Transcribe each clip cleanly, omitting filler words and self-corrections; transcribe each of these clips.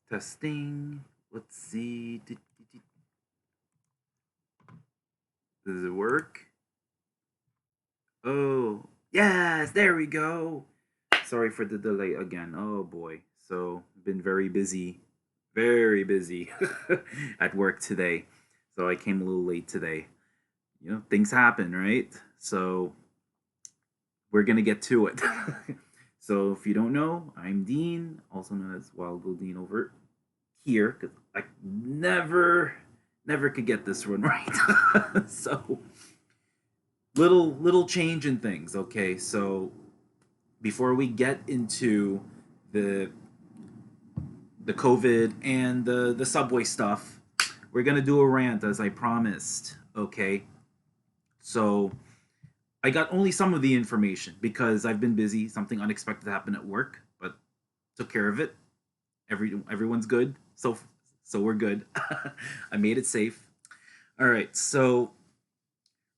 Testing. Let's see. Does it work? Oh, yes, there we go. Sorry for the delay again. Oh boy. So, been very busy at work today. So, I came a little late today. You know, things happen, right? So, we're going to get to it. So if you don't know, I'm Dean, also known as Wild Gold Dean over here, because I never could get this one right. So little change in things. Okay, so before we get into the the COVID and the subway stuff, we're gonna do a rant as I promised. Okay, so I got only some of the information because I've been busy. Something unexpected happened at work, but took care of it. Everyone's good, so we're good. I made it safe. All right, so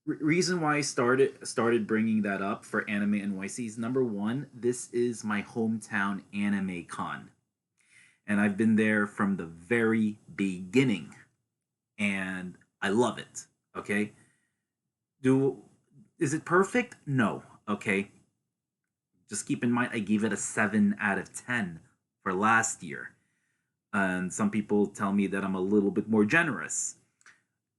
reason why I started bringing that up for Anime NYC is number one. This is my hometown anime con, and I've been there from the very beginning, and I love it. Okay, do is it perfect? No. Okay, just keep in mind I gave it a 7 out of 10 for last year, and some people tell me that I'm a little bit more generous.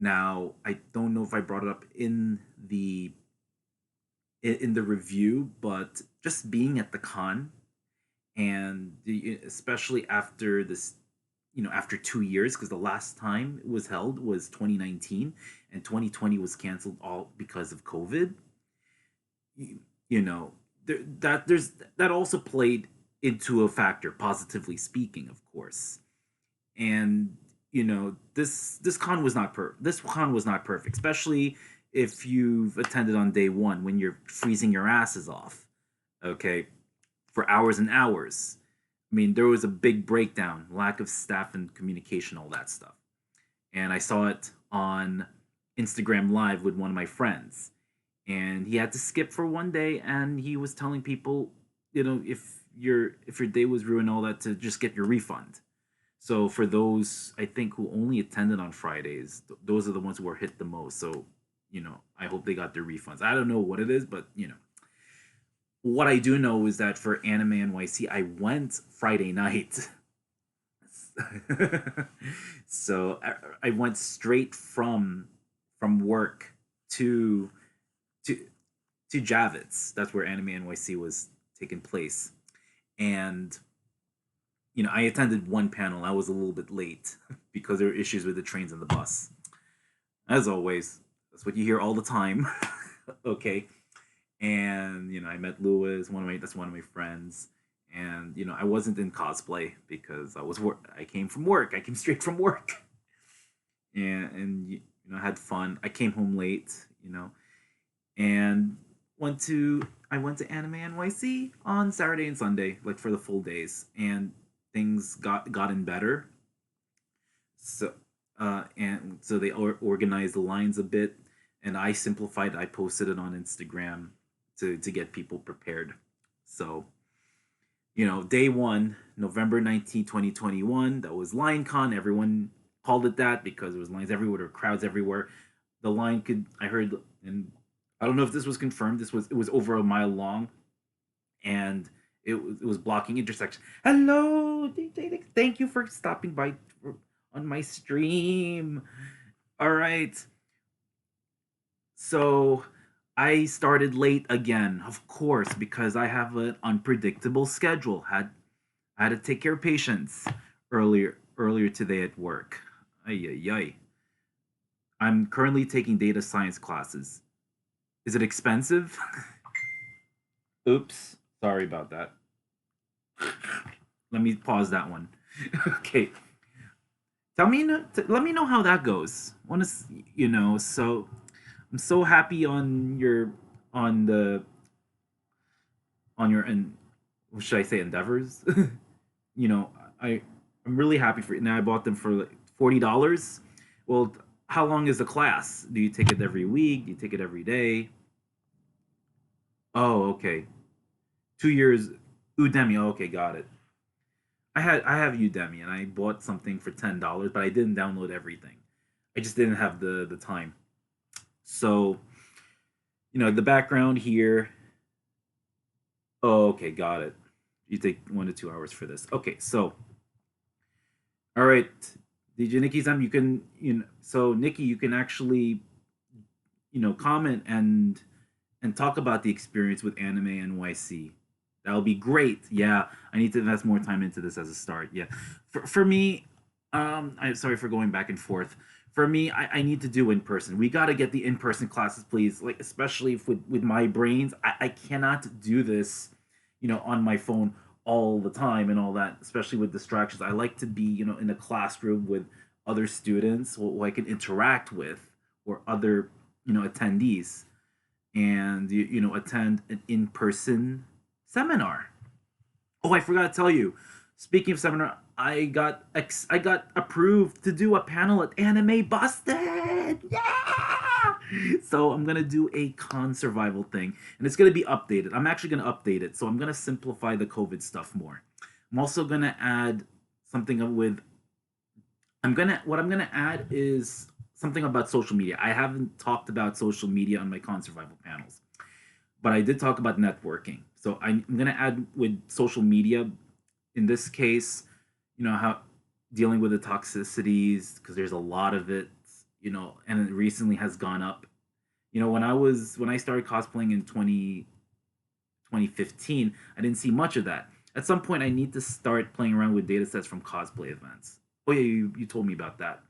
Now, I don't know if I brought it up in the review, but just being at the con and especially after this, after 2 years, because the last time it was held was 2019 and 2020 was canceled all because of COVID. You know, that also played into a factor, positively speaking, of course. And this con was not perfect, especially if you've attended on day one when you're freezing your asses off, okay, for hours and hours. I mean, there was a big breakdown, lack of staff and communication, all that stuff. And I saw it on Instagram Live with one of my friends. And he had to skip for one day, and he was telling people, if your day was ruined, all that, to just get your refund. So for those, I think, who only attended on Fridays, those are the ones who were hit the most. So, I hope they got their refunds. I don't know what it is, but what I do know is that for Anime NYC, I went Friday night. So I went straight from work to to to Javits. That's where Anime NYC was taking place, and I attended one panel. I was a little bit late because there were issues with the trains and the bus. As always, that's what you hear all the time. Okay, and I met Lewis, that's one of my friends, and I wasn't in cosplay because I came from work. I came straight from work, and I had fun. I came home late, and I went to Anime NYC on Saturday and Sunday, like for the full days, and things gotten better. So and so they organized the lines a bit, and I simplified. I posted it on Instagram to get people prepared. So day one, November 19th, 2021. That was LineCon. Everyone called it that because there was lines everywhere, there were crowds everywhere. The line I heard, and I don't know if this was confirmed. It was over a mile long, and it was blocking intersections. Hello, DJ. Thank you for stopping by on my stream. All right. So I started late again, of course, because I have an unpredictable schedule. I had to take care of patients earlier today at work. Ay ay ay. I'm currently taking data science classes. Is it expensive? Oops. Sorry about that. Let me pause that one. Okay. Let me know how that goes. Want to, so I'm so happy on the on your and what should I say, endeavors. you know, I'm really happy for it. Now I bought them for like $40. Well, how long is the class? Do you take it every week? Do you take it every day? Oh, okay. 2 years. Udemy. Oh, okay, got it. I have Udemy and I bought something for $10, but I didn't download everything. I just didn't have the time. So, the background here. Oh, okay, got it. You take 1 to 2 hours for this. Okay, so all right, DJ Nikki Sam, you can so Nikki, you can actually comment and talk about the experience with Anime NYC. That'll be great. Yeah, I need to invest more time into this as a start. Yeah, for me, I'm sorry for going back and forth. For me, I need to do in person. We got to get the in person classes, please. Like especially if with my brains, I cannot do this, on my phone all the time and all that. Especially with distractions. I like to be, in a classroom with other students who I can interact with or other, attendees and attend an in-person seminar. Oh, I forgot to tell you. Speaking of seminar, I got approved to do a panel at Anime Busted. Yeah. So I'm gonna do a con survival thing, and it's gonna be updated. I'm actually gonna update it, so I'm gonna simplify the COVID stuff more. I'm also gonna add something with. I'm gonna add is something about social media. I haven't talked about social media on my con survival panels, but I did talk about networking. So I'm gonna add with social media. In this case, how dealing with the toxicities because there's a lot of it, and it recently has gone up. When I started cosplaying in 2015, I didn't see much of that. At some point, I need to start playing around with data sets from cosplay events. Oh yeah, you told me about that.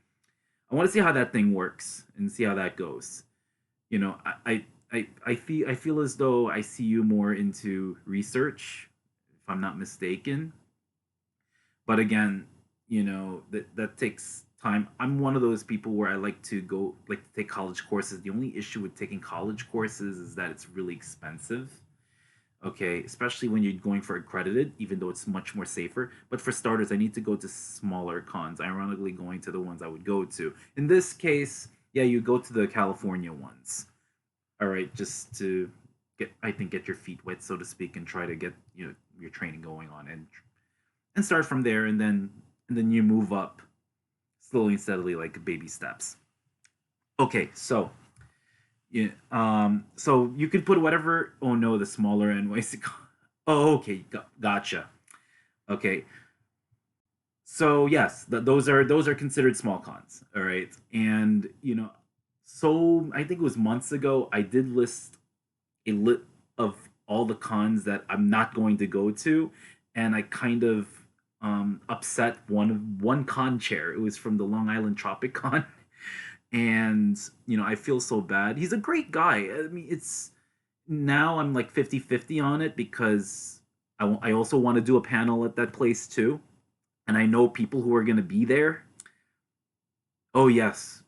I want to see how that thing works and see how that goes. I feel as though I see you more into research, if I'm not mistaken. But again, that takes time. I'm one of those people where I like to take college courses. The only issue with taking college courses is that it's really expensive. Okay, especially when you're going for accredited, even though it's much more safer. But for starters, I need to go to smaller cons. Ironically, going to the ones I would go to. In this case, yeah, you go to the California ones. All right, just to get your feet wet, so to speak, and try to get your training going on, and start from there, and then you move up slowly and steadily, like baby steps. Okay, so yeah, so you can put whatever. Oh no, the smaller NYC. Oh, okay, gotcha. Okay, so yes, those are considered small cons. All right, and so I think it was months ago I did list a lit of all the cons that I'm not going to go to, and I kind of upset one con chair. It was from the Long Island Tropic Con, and I feel so bad. He's a great guy. I mean, it's now I'm like 50-50 on it because I also want to do a panel at that place too, and I know people who are going to be there. Oh yes,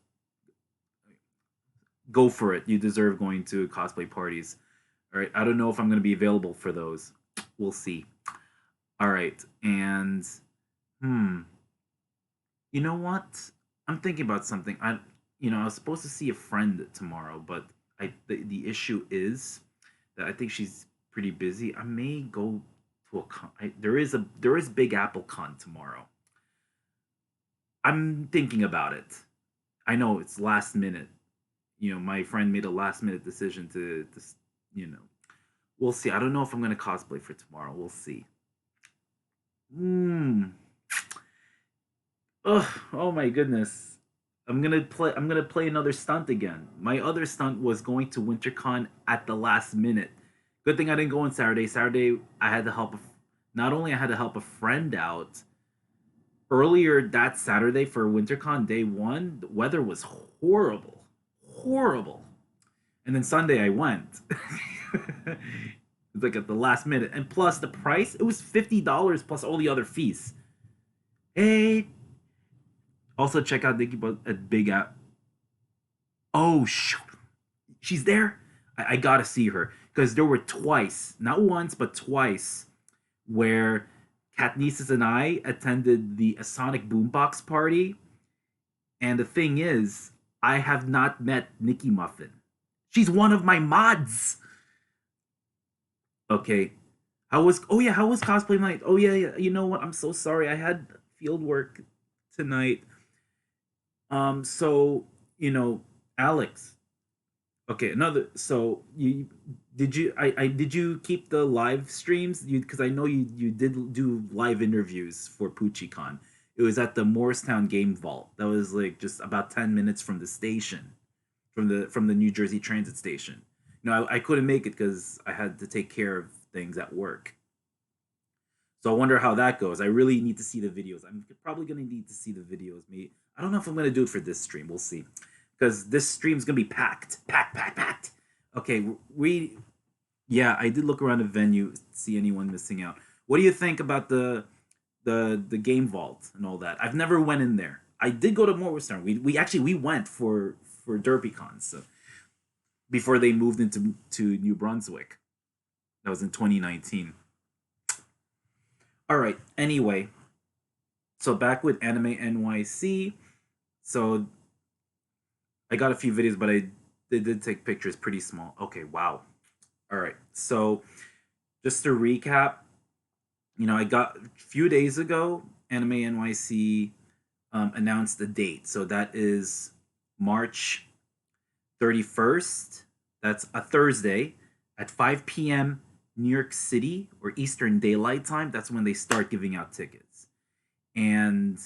go for it. You deserve going to cosplay parties. All right. I don't know if I'm going to be available for those. We'll see. All right. And hmm, you know what? I'm thinking about something. I was supposed to see a friend tomorrow, but the issue is that I think she's pretty busy. I may go to a con. There is Big Apple Con tomorrow. I'm thinking about it. I know it's last minute. My friend made a last minute decision to you know. We'll see. I don't know if I'm gonna cosplay for tomorrow. We'll see. Hmm. Ugh, oh my goodness. I'm gonna play another stunt again. My other stunt was going to WinterCon at the last minute. Good thing I didn't go on Saturday. Saturday I had to not only I had to help a friend out earlier that Saturday for WinterCon day 1, the weather was horrible. Horrible. And then Sunday I went. It's like at the last minute. And plus the price, it was $50 plus all the other fees. Hey, also, check out Nikki at Big App. Oh, shoot. She's there? I gotta see her. Because there were twice, not once, but twice, where Katniss and I attended the Sonic Boombox party. And the thing is, I have not met Nikki Muffin. She's one of my mods. Okay. How was cosplay night? Oh yeah, yeah. You know what? I'm so sorry. I had field work tonight. So Alex. Okay, another. So you did you I did you keep the live streams? You because I know you did do live interviews for PucciCon. It was at the Morristown Game Vault. That was like just about 10 minutes from the station, from the New Jersey Transit station. I couldn't make it because I had to take care of things at work. So I wonder how that goes. I really need to see the videos. I'm probably gonna need to see the videos. Maybe I don't know if I'm gonna do it for this stream. We'll see, because this stream's gonna be packed, packed, packed, packed. Okay, we yeah, I did look around the venue, see anyone missing out. What do you think about the game vault and all that? I've never went in there. I did go to Morristown. We actually we went for DerbyCon, so before they moved into to New Brunswick. That was in 2019. All right. Anyway, so back with Anime NYC. So I got a few videos, but they did take pictures pretty small. Okay, wow. All right. So just to recap, I got a few days ago, Anime NYC announced the date. So that is March 31st. That's a Thursday at 5 p.m. New York City or Eastern Daylight Time. That's when they start giving out tickets. And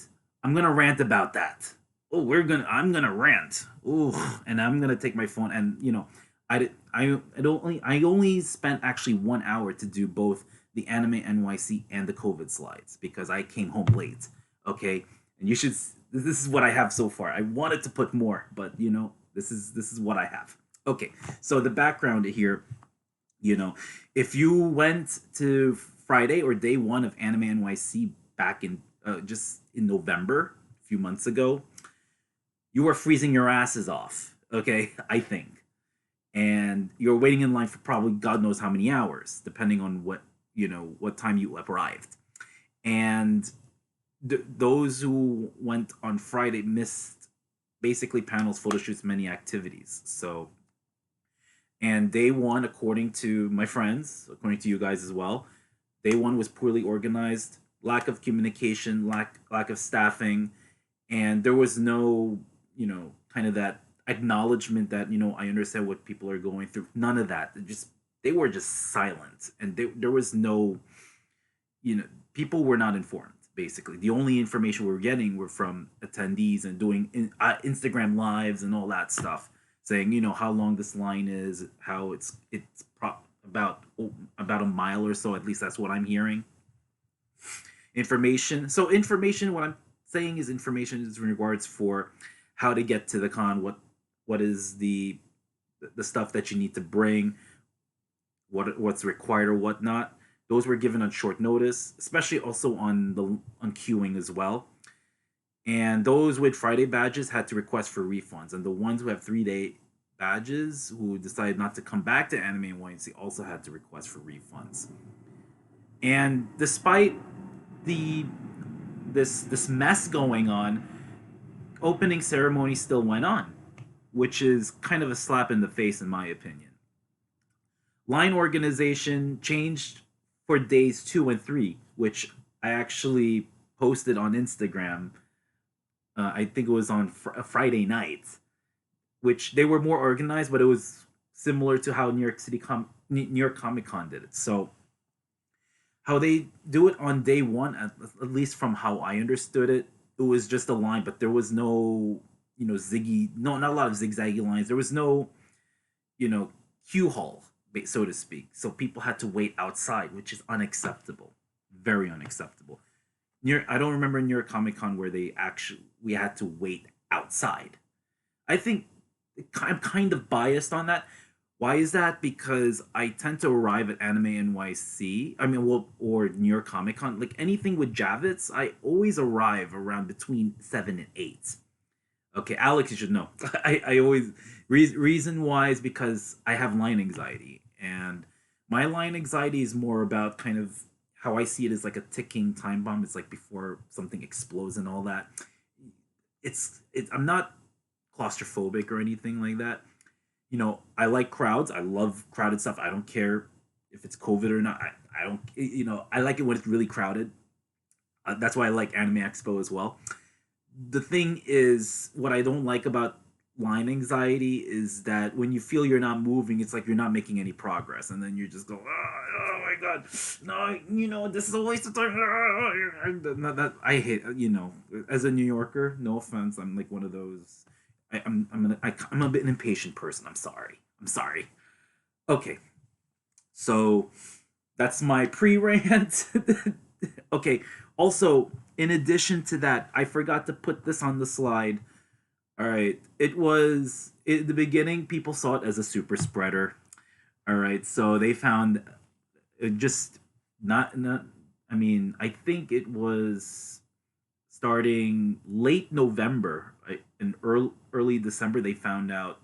I'm gonna rant about that. I'm gonna rant. Oh, and I'm gonna take my phone and I only spent actually 1 hour to do both the Anime NYC and the COVID slides because I came home late. Okay, and you should. This is what I have so far. I wanted to put more, but this is what I have. Okay, so the background here, if you went to Friday or day one of Anime NYC back in just in November, a few months ago, you were freezing your asses off. Okay, I think, and you're waiting in line for probably God knows how many hours, depending on what time you arrived, and those who went on Friday missed basically panels, photo shoots, many activities. So, and day one, according to my friends, according to you guys as well, day one was poorly organized, lack of communication, lack of staffing, and there was no, kind of that acknowledgement that I understand what people are going through. None of that. They were just silent, and there was no, people were not informed. Basically, the only information we were getting were from attendees and doing Instagram lives and all that stuff, saying how long this line is, how it's about a mile or so. At least that's what I'm hearing. Information. So information. What I'm saying is information is in regards for how to get to the con. What is the stuff that you need to bring, what's required or whatnot. Those were given on short notice, especially also on queuing as well. And those with Friday badges had to request for refunds, and the ones who have 3-day badges who decided not to come back to Anime NYC also had to request for refunds. And despite the this mess going on, opening ceremony still went on, which is kind of a slap in the face in my opinion. Line organization changed for days 2 and 3, which I actually posted on Instagram. I think it was on a Friday night, which they were more organized, but it was similar to how New York Comic Con did it. So how they do it on day one, at least from how I understood it, it was just a line, but there was no ziggy, no, not a lot of zigzaggy lines. There was no queue hall, so to speak. So people had to wait outside, which is unacceptable, very unacceptable. I don't remember New York Comic Con where we had to wait outside. I think I'm kind of biased on that. Why is that? Because I tend to arrive at Anime NYC. I mean, well, or New York Comic Con. Like anything with Javits, I always arrive around between 7 and 8. Okay, Alex, you should know. I always reason why is because I have line anxiety, and my line anxiety is more about kind of how I see it as like a ticking time bomb. It's like before something explodes and all that. It's I'm not claustrophobic or anything like that. I like crowds. I love crowded stuff. I don't care if it's COVID or not. I don't. I like it when it's really crowded. That's why I like Anime Expo as well. The thing is, what I don't like about line anxiety is that when you feel you're not moving, it's like you're not making any progress, and then you just go, oh my god, no, this is a waste of time. That I hate. As a New Yorker, no offense, I'm like one of those. I'm a bit an impatient person. I'm sorry. Okay, so that's my pre-rant. Okay. Also, in addition to that, I forgot to put this on the slide. All right. It was in the beginning, people saw it as a super spreader. All right. So they found it just not. I mean, I think it was starting late November, right, in early December. They found out,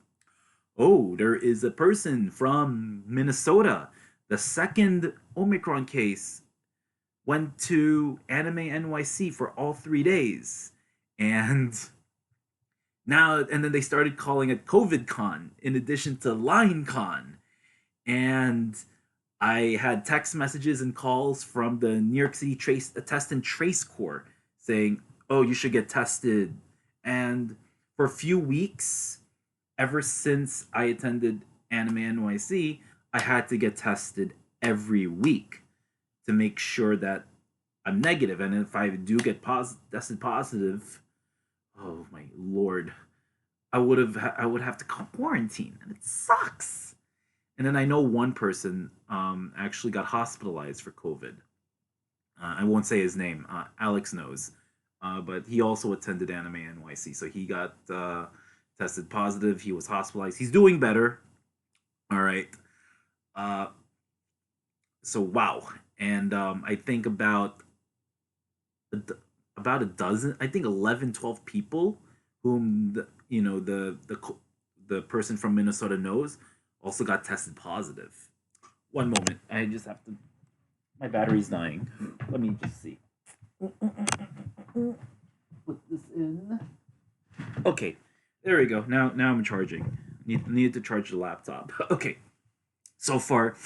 oh, there is a person from Minnesota. The second Omicron case went to Anime NYC for all 3 days. And and then they started calling it COVID Con in addition to Line Con. And I had text messages and calls from the New York City Test and Trace Corps saying, oh, you should get tested. And for a few weeks, ever since I attended Anime NYC, I had to get tested every week to make sure that I'm negative. And if I do get tested positive, oh my lord, I would have to quarantine, and it sucks. And then I know one person actually got hospitalized for COVID. I won't say his name. Alex knows, but he also attended Anime NYC, so he got tested positive. He was hospitalized. He's doing better. All right. Uh, so wow, and I think about a dozen, I think 11, 12 people whom the person from Minnesota knows also got tested positive. One moment, I just have to. My battery's dying. Let me just see. Put this in. Okay, there we go. Now I'm charging. Need to charge the laptop. Okay, so far,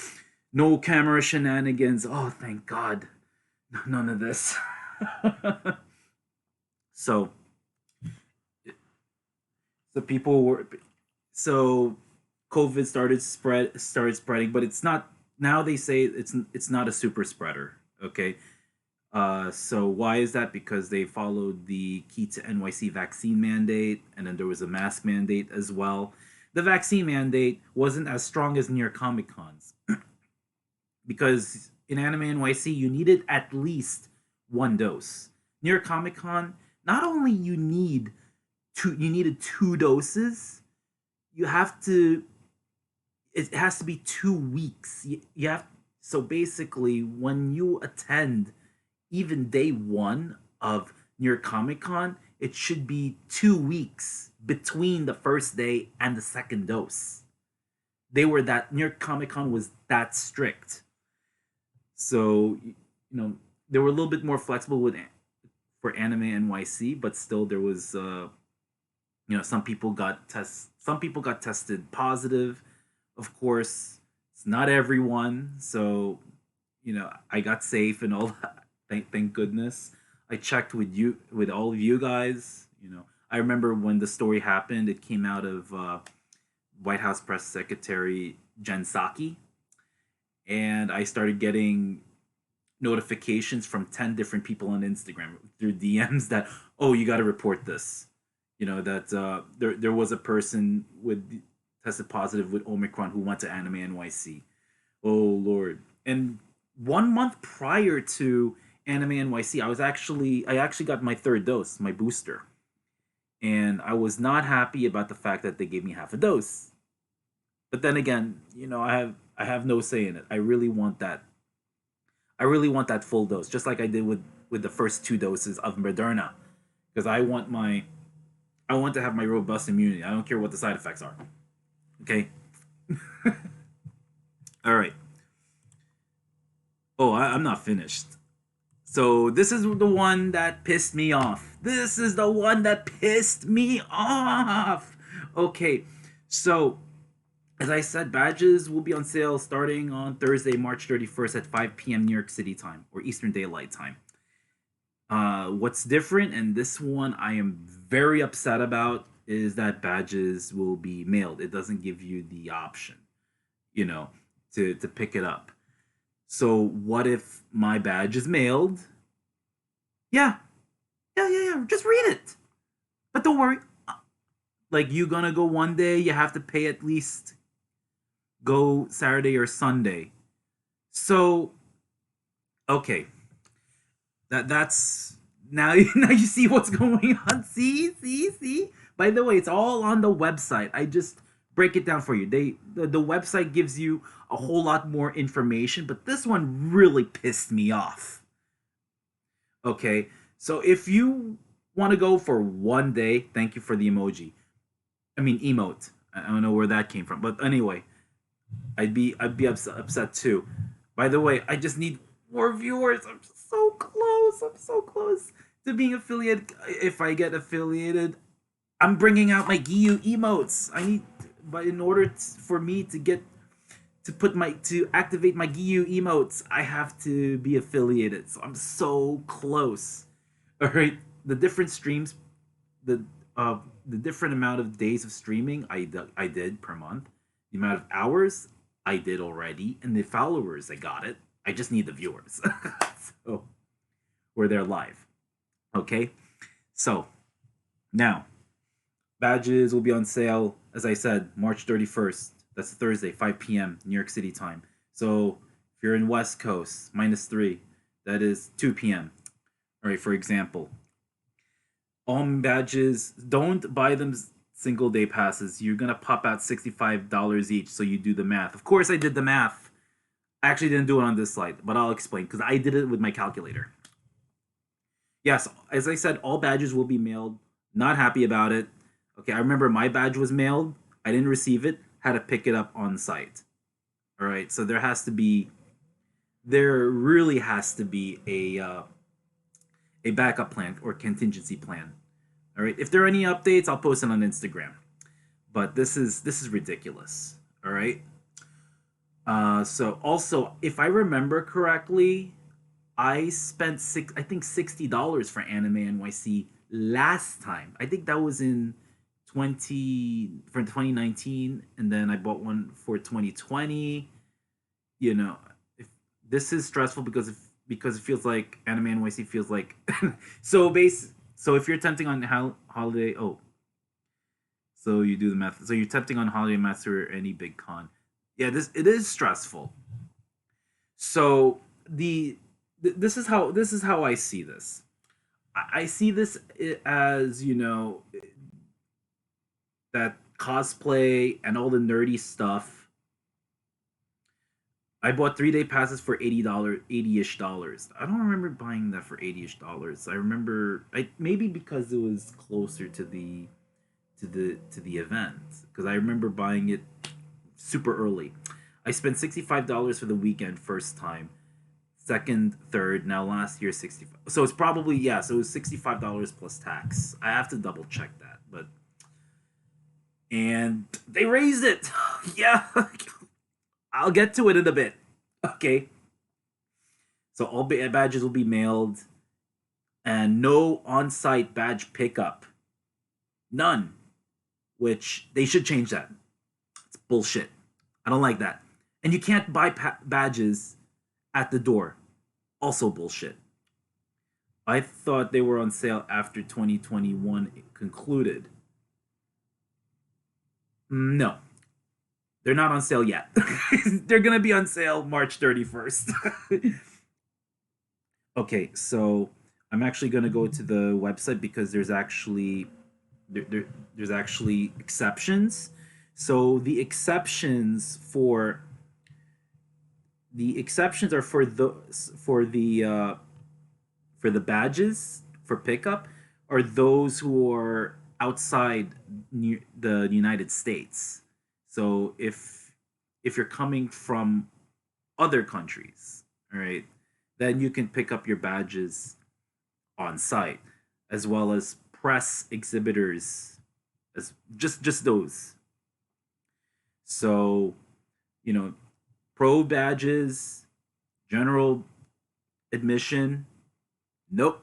no camera shenanigans. Oh, thank God, none of this. so, so people were so COVID started spreading, but it's not now. They say it's not a super spreader. Okay, so why is that? Because they followed the key to NYC vaccine mandate, and then there was a mask mandate as well. The vaccine mandate wasn't as strong as near Comic Cons because in Anime NYC you needed at least one dose. Near Comic Con, not only you needed two doses, you have to it has to be 2 weeks. You have so basically when you attend even day one of near Comic Con, it should be 2 weeks between the first day and the second dose. They were that near Comic Con was that strict. So they were a little bit more flexible with for Anime NYC, but still there was some people got tested positive. Of course, it's not everyone. So I got safe and all that. Thank goodness. I checked with all of you guys. I remember when the story happened. It came out of White House Press Secretary Jen Psaki, and I started getting notifications from 10 different people on Instagram through DMs that, oh, you got to report this. That there was a person with tested positive with Omicron who went to Anime NYC. Oh Lord! And 1 month prior to Anime NYC, I actually got my third dose, my booster, and I was not happy about the fact that they gave me half a dose. But then again, I have no say in it. I really want that. I really want that full dose, just like I did with the first two doses of Moderna, because I want to have my robust immunity. I don't care what the side effects are. Okay. All right. Oh, I'm not finished. So this is the one that pissed me off. This is the one that pissed me off. Okay. So as I said, badges will be on sale starting on Thursday, March 31st at 5 p.m. New York City time or Eastern Daylight Time. What's different, and this one I am very upset about, is that badges will be mailed. It doesn't give you the option, to pick it up. So what if my badge is mailed? Yeah, yeah. Just read it. But don't worry. Like you gonna go one day, you have to pay at least go Saturday or Sunday. So, okay. That's now. Now you see what's going on. See. By the way, it's all on the website. I just break it down for you. The website gives you a whole lot more information, but this one really pissed me off. Okay, so if you want to go for 1 day, thank you for the emoji. I mean emote. I don't know where that came from, but anyway, I'd be upset too. By the way, I just need more viewers. I'm so close. I'm so close to being affiliated. If I get affiliated, I'm bringing out my GU emotes. I need, but in order for me to get to activate my GU emotes, I have to be affiliated. So I'm so close. All right, the different streams, the the different amount of days of streaming I did per month, the amount of hours I did already, and the followers I got it. I just need the viewers. So we're there live. Okay, so now badges will be on sale, as I said, March 31st. That's a Thursday, 5 p.m. New York City time. So if you're in West Coast, -3, that is 2 p.m. All right, for example, all badges, don't buy them single day passes. You're going to pop out $65 each. So you do the math. Of course, I did the math. I actually didn't do it on this slide, but I'll explain because I did it with my calculator. Yes, as I said, all badges will be mailed. Not happy about it. Okay, I remember my badge was mailed. I didn't receive it. Had to pick it up on site. All right, so there really has to be a backup plan or contingency plan. All right, if there are any updates, I'll post it on Instagram. But this is ridiculous. All right. So also, if I remember correctly, I spent I think $60 for AnimeNYC last time. I think that was in 2019, and then I bought one for 2020. You know, if this is stressful because it feels like AnimeNYC feels like so if you're tempting on holiday, so you do the math. So you're tempting on holiday master or any big con. Yeah, this it is stressful. So this is how I see this. I see this as that cosplay and all the nerdy stuff. I bought 3 day passes for $80, 80-ish dollars. I don't remember buying that for 80-ish dollars. I remember maybe because it was closer to the event because I remember buying it super early. I spent $65 for the weekend first time, second, third. Now last year 65. So it's probably yeah. So it was $65 plus tax. I have to double check that, but and they raised it. Yeah, I'll get to it in a bit. Okay. So all badges will be mailed, and no on-site badge pickup. None. Which they should change that. It's bullshit. I don't like that. And you can't buy badges at the door. Also bullshit. I thought they were on sale after 2021 concluded. No, they're not on sale yet. They're gonna be on sale March 31st. Okay, so I'm actually gonna go to the website because there's actually exceptions. So the exceptions are for the badges for pickup are those who are outside the United States. So if you're coming from other countries, all right, then you can pick up your badges on site, as well as press exhibitors, as just those. So, you know, pro badges, general admission, nope,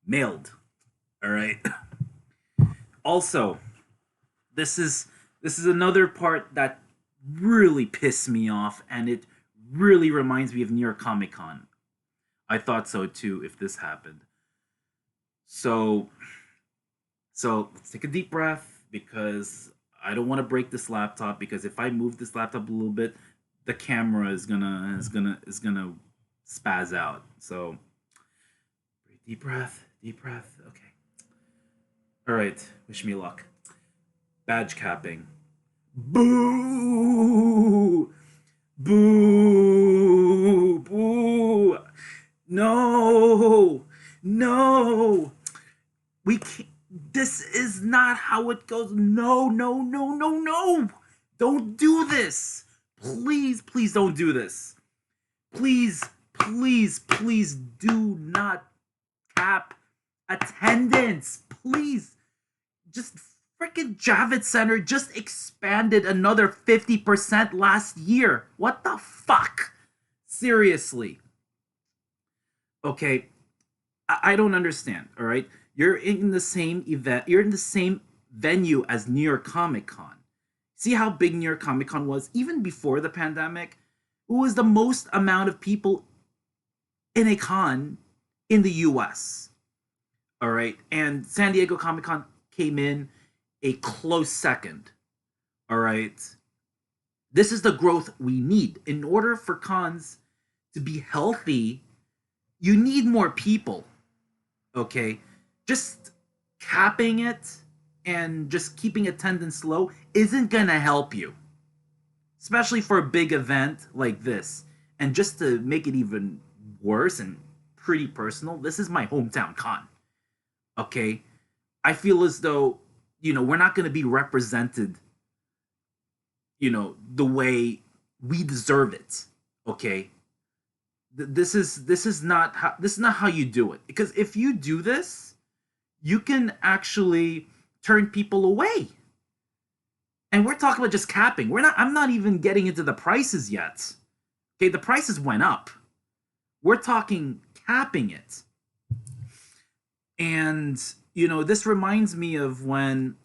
mailed. All right. Also, this is another part that really pissed me off, and it really reminds me of New York Comic Con. I thought so too if this happened. So let's take a deep breath because I don't want to break this laptop because if I move this laptop a little bit, the camera is gonna spaz out. So Deep breath. Deep breath. Okay. All right. Wish me luck. Badge capping. Boo! Boo! Boo! No! No! We can't. This is not how it goes. No, no, no, no, no! Don't do this! Please, please don't do this. Please, please, please do not cap attendance. Please. Just freaking Javits Center just expanded another 50% last year. What the fuck? Seriously. Okay, I don't understand, all right? You're in the same event, you're in the same venue as New York Comic Con. See how big New York Comic Con was even before the pandemic? It was the most amount of people in a con in the US. All right. And San Diego Comic Con came in a close second. All right. This is the growth we need. In order for cons to be healthy, you need more people. Okay. Just capping it and just keeping attendance low isn't going to help you, especially for a big event like this. And just to make it even worse and pretty personal, this is my hometown con. Okay. I feel as though, we're not going to be represented, the way we deserve it. Okay. This is not how you do it, because if you do this, you can actually turn people away. And we're talking about just capping. I'm not even getting into the prices yet. Okay, the prices went up. We're talking capping it. And, this reminds me of when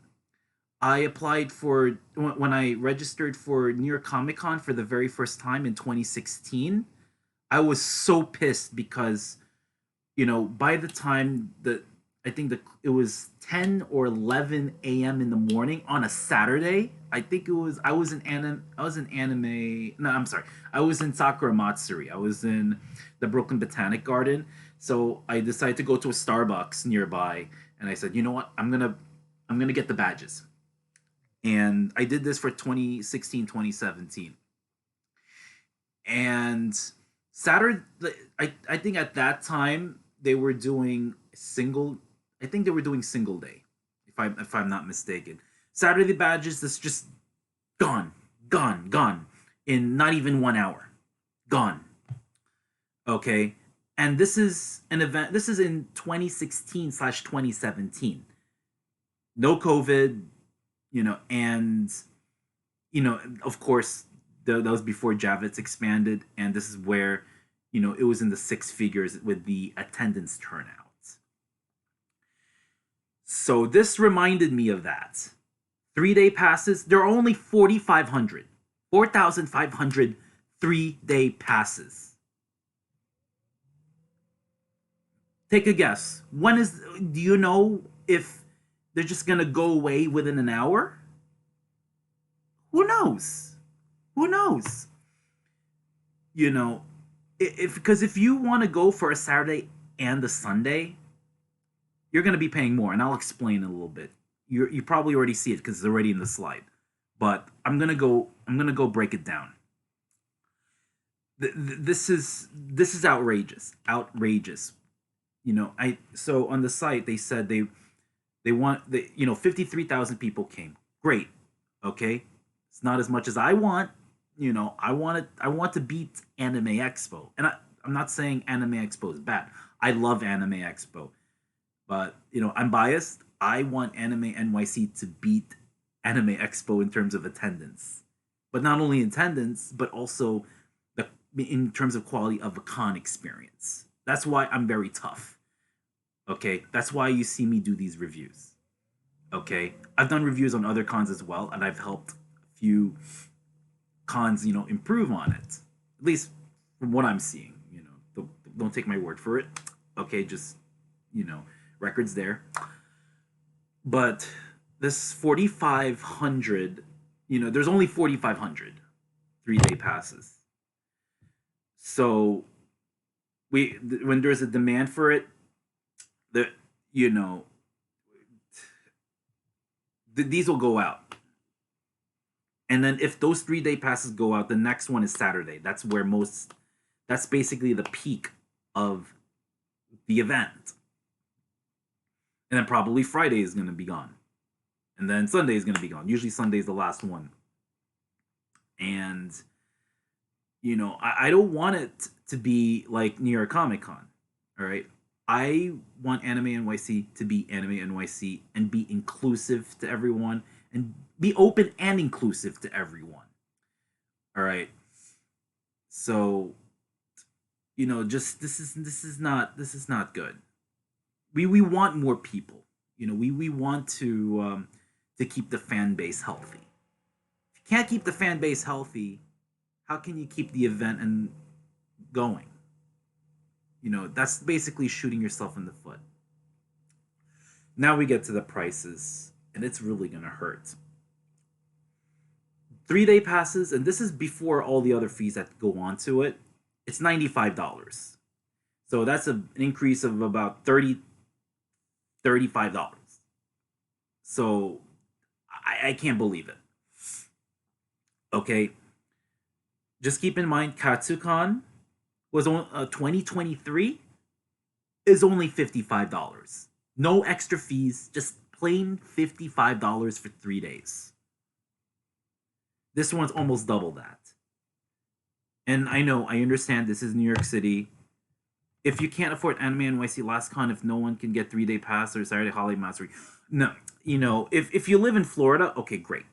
when I registered for New York Comic Con for the very first time in 2016. I was so pissed because, by the time I think it was 10 or 11 a.m. in the morning on a Saturday. I was in anime. No, I'm sorry. I was in Sakura Matsuri. I was in the Brooklyn Botanic Garden. So I decided to go to a Starbucks nearby, and I said, you know what? I'm gonna get the badges. And I did this for 2016, 2017. And Saturday, I think at that time they were doing single. I think they were doing single day, if I'm not mistaken. Saturday badges, that's just gone, gone, gone in not even 1 hour, gone. Okay, and this is an event. This is in 2016/2017. No COVID, and of course that was before Javits expanded, and this is where it was in the six figures with the attendance turnout. So this reminded me of that. 3 day passes, there are only 4,500, 4,500 3 day passes. Take a guess. Do you know if they're just gonna go away within an hour? Who knows? Who knows? Because if you want to go for a Saturday and a Sunday, you're going to be paying more, and I'll explain in a little bit. You probably already see it because it's already in the slide, but I'm gonna go break it down. This is outrageous, outrageous. So on the site they said they want 53,000 people came. Great, okay, it's not as much as I want. I want to beat Anime Expo, and I'm not saying Anime Expo is bad. I love Anime Expo. But, I'm biased. I want AnimeNYC to beat Anime Expo in terms of attendance. But not only attendance, but also in terms of quality of a con experience. That's why I'm very tough. Okay? That's why you see me do these reviews. Okay? I've done reviews on other cons as well, and I've helped a few cons, improve on it. At least from what I'm seeing. Don't take my word for it. Okay? Just, records there. But this 4,500, there's only 4,500 3 day passes. So when there's a demand for it, you know, these will go out. And then if those 3 day passes go out, the next one is Saturday. That's where most, that's basically the peak of the event. And then probably Friday is going to be gone. And then Sunday is going to be gone. Usually Sunday is the last one. And, I don't want it to be like New York Comic Con. All right. I want Anime NYC to be Anime NYC and be inclusive to everyone and be open and inclusive to everyone. All right. So, just this is not good. We want more people. We want to keep the fan base healthy. If you can't keep the fan base healthy, how can you keep the event and going? That's basically shooting yourself in the foot. Now we get to the prices, and it's really gonna hurt. 3 day passes, and this is before all the other fees that go on to it. It's $95. So that's an increase of about $35. So I can't believe it. Okay, just keep in mind, Katsucon was on 2023 is only $55. No extra fees, just plain $55 for 3 days. This one's almost double that. And I understand this is New York City. If you can't afford Anime NYC Last Con, if no one can get 3 day pass or Saturday Holiday Mastery, no, if you live in Florida, okay, great.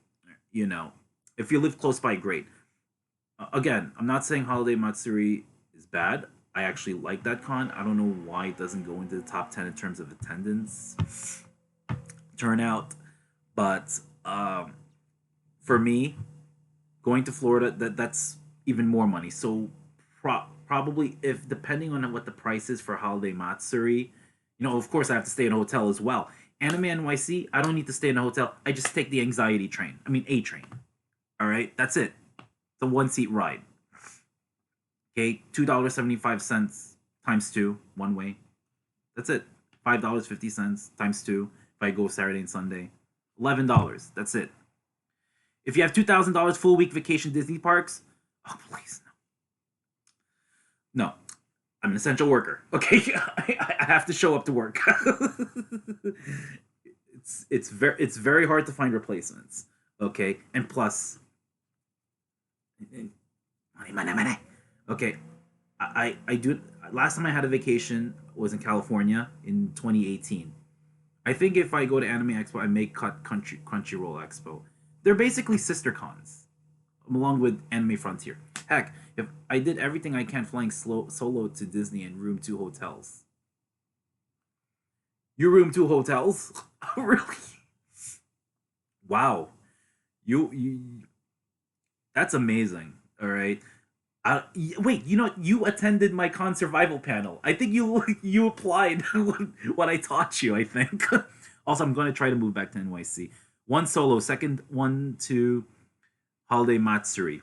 If you live close by, great. Again, I'm not saying Holiday Matsuri is bad. I actually like that con. I don't know why it doesn't go into the top 10 in terms of attendance, turnout, but for me, going to Florida, that's even more money. So probably, if depending on what the price is for Holiday Matsuri, of course I have to stay in a hotel as well. Anime NYC, I don't need to stay in a hotel. I just take the anxiety train. I mean, A train. All right, that's it. It's a 1 seat ride. Okay, $2.75 times two, one way. That's it. $5.50 times two if I go Saturday and Sunday. $11. That's it. If you have $2,000 full week vacation Disney parks, oh please no. No, I'm an essential worker. Okay, I have to show up to work. it's very hard to find replacements. Okay, and plus, money, money. Okay, I do. Last time I had a vacation was in California in 2018. I think if I go to Anime Expo, I may cut Crunchyroll Expo. They're basically sister cons, along with Anime Frontier. Heck, if I did everything I can flying solo to Disney and room two hotels. You room two hotels? Really? Wow. You that's amazing. All right. Wait, you attended my con survival panel. I think you applied what I taught you. I think. Also, I'm going to try to move back to NYC. One solo, second one to Holiday Matsuri.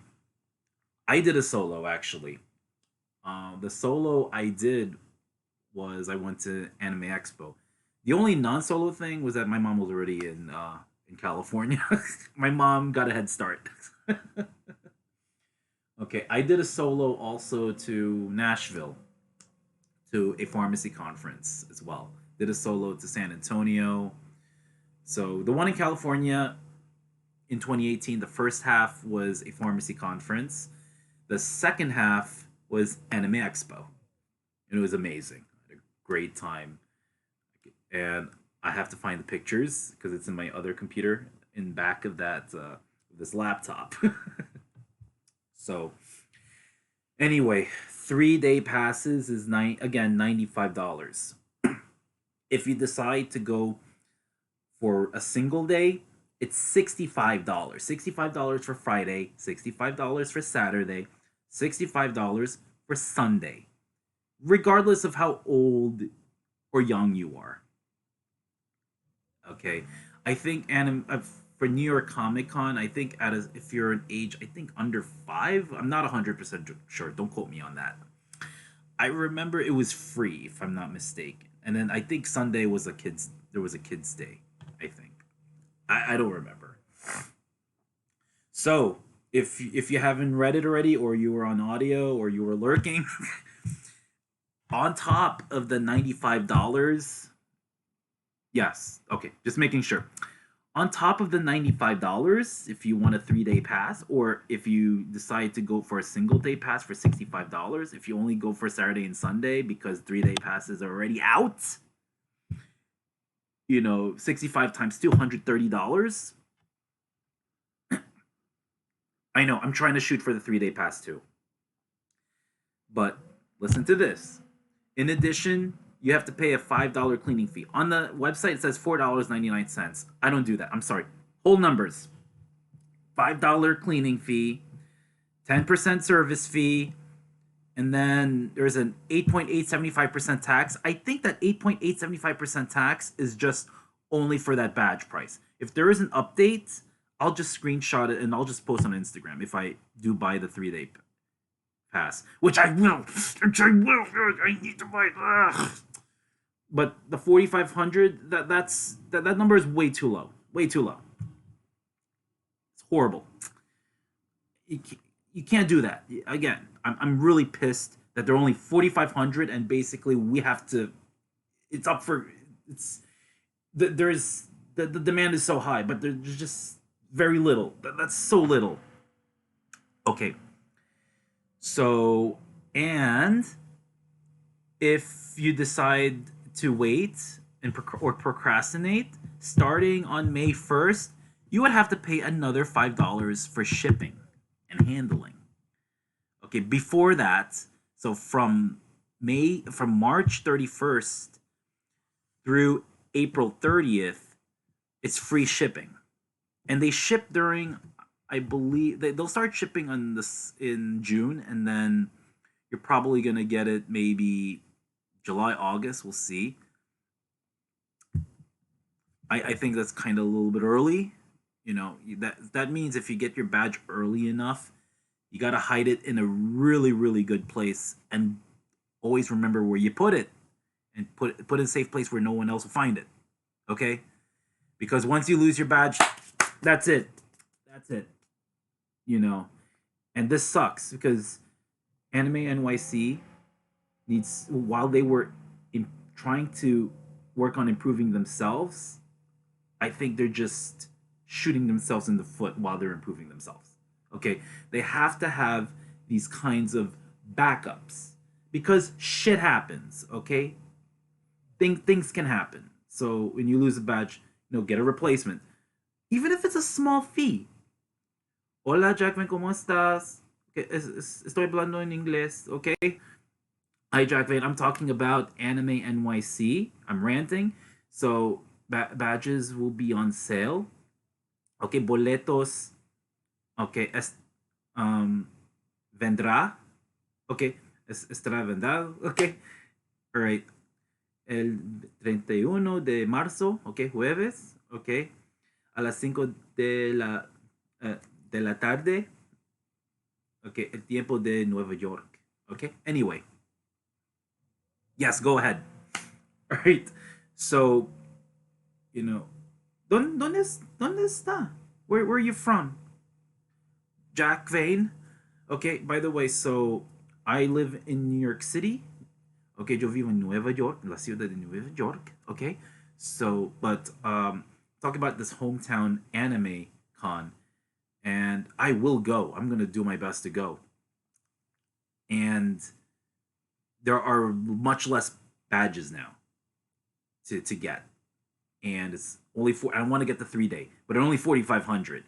I did a solo actually. The solo I did was I went to Anime Expo. The only non-solo thing was that my mom was already in California. My mom got a head start. Okay, I did a solo also to Nashville, to a pharmacy conference as well. Did a solo to San Antonio. So the one in California in 2018, the first half was a pharmacy conference. The second half was Anime Expo. And it was amazing. I had a great time. And I have to find the pictures because it's in my other computer in back of that this laptop. So anyway, 3 day passes is $95. If you decide to go for a single day, it's $65. $65 for Friday, $65 for Saturday, $65 for Sunday, regardless of how old or young you are. Okay, I think for New York Comic Con, I think if you're an age, I think under 5. I'm not 100% sure. Don't quote me on that. I remember it was free, if I'm not mistaken, and then I think Sunday was a kids. There was a kids' day. I think. I don't remember. So if you haven't read it already, or you were on audio, or you were lurking, on top of the $95, yes, okay, just making sure. On top of the $95, if you want a 3 day pass, or if you decide to go for a single day pass for $65, if you only go for Saturday and Sunday because 3 day passes are already out, 65 times $230. I know, I'm trying to shoot for the 3 day pass too. But listen to this. In addition, you have to pay a $5 cleaning fee. On the website, it says $4.99. I don't do that. I'm sorry. Whole numbers. $5 cleaning fee, 10% service fee, and then there's an 8.875% tax. I think that 8.875% tax is just only for that badge price. If there is an update, I'll just screenshot it and I'll just post on Instagram if I do buy the 3 day pass, which I will. I need to buy. But the 4,500, that number is way too low. Way too low. It's horrible. You can't do that. Again, I'm really pissed that they're only 4,500, and basically we have to. It's up for. There's the demand is so high, but there's just very little. That's so little. Okay. So, and if you decide to wait or procrastinate, starting on May 1st, you would have to pay another $5 for shipping and handling. Okay, before that, so from March 31st through April 30th, it's free shipping. And they ship during, I believe they'll start shipping on this in June, and then you're probably gonna get it maybe July, August. We'll see. I think that's kind of a little bit early. That means if you get your badge early enough, you gotta hide it in a really really good place, and always remember where you put it, and put in a safe place where no one else will find it. Okay, because once you lose your badge, that's it. That's it. And this sucks because AnimeNYC needs, while they were trying to work on improving themselves, I think they're just shooting themselves in the foot while they're improving themselves. Okay, they have to have these kinds of backups because shit happens. Okay, things can happen. So when you lose a badge, get a replacement, even if it's a small fee. Hola, Jackman, ¿cómo estás? Okay, estoy hablando en inglés, okay? Hi, Jackman. I'm talking about AnimeNYC. I'm ranting. So, badges will be on sale. Okay, boletos. Okay, vendrá. Okay, estará vendado. Okay, all right. El 31 de marzo, okay, jueves, okay, a las 5 de la tarde, okay, el tiempo de Nueva York, okay. Anyway, yes, go ahead. All right. So, ¿dónde está? Where are you from? Jack Vane. Okay. By the way, so I live in New York City. Okay, yo vivo en Nueva York, la ciudad de Nueva York. Okay. So, but talk about this hometown anime con, and I will go. I'm gonna do my best to go. And there are much less badges now to get, and it's only four. I want to get the 3 day, but only 4,500.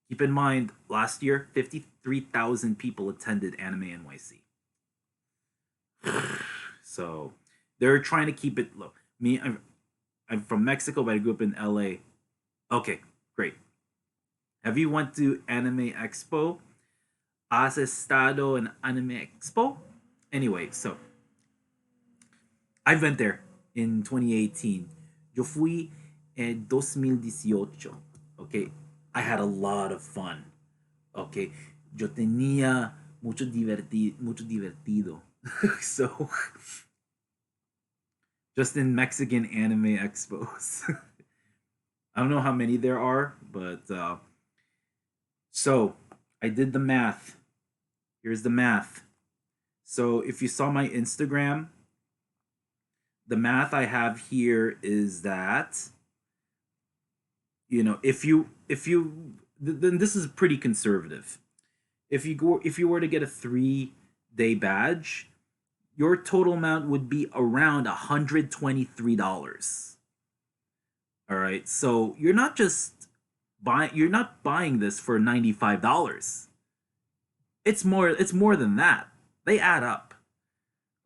Keep in mind, last year 53,000 people attended AnimeNYC. So they're trying to keep it low. I'm from Mexico, but I grew up in LA. Okay, great. Have you went to Anime Expo? ¿Has estado en Anime Expo? Anyway, so I went there in 2018. Yo fui en 2018. Okay, I had a lot of fun. Okay, yo tenía mucho divertido. So just in Mexican anime expos. I don't know how many there are, but so I did the math. Here's the math. So if you saw my Instagram, the math I have here is that if you then this is pretty conservative. If you were to get a 3-day badge, your total amount would be around $123. All right. So you're not buying this for $95. It's more than that. They add up.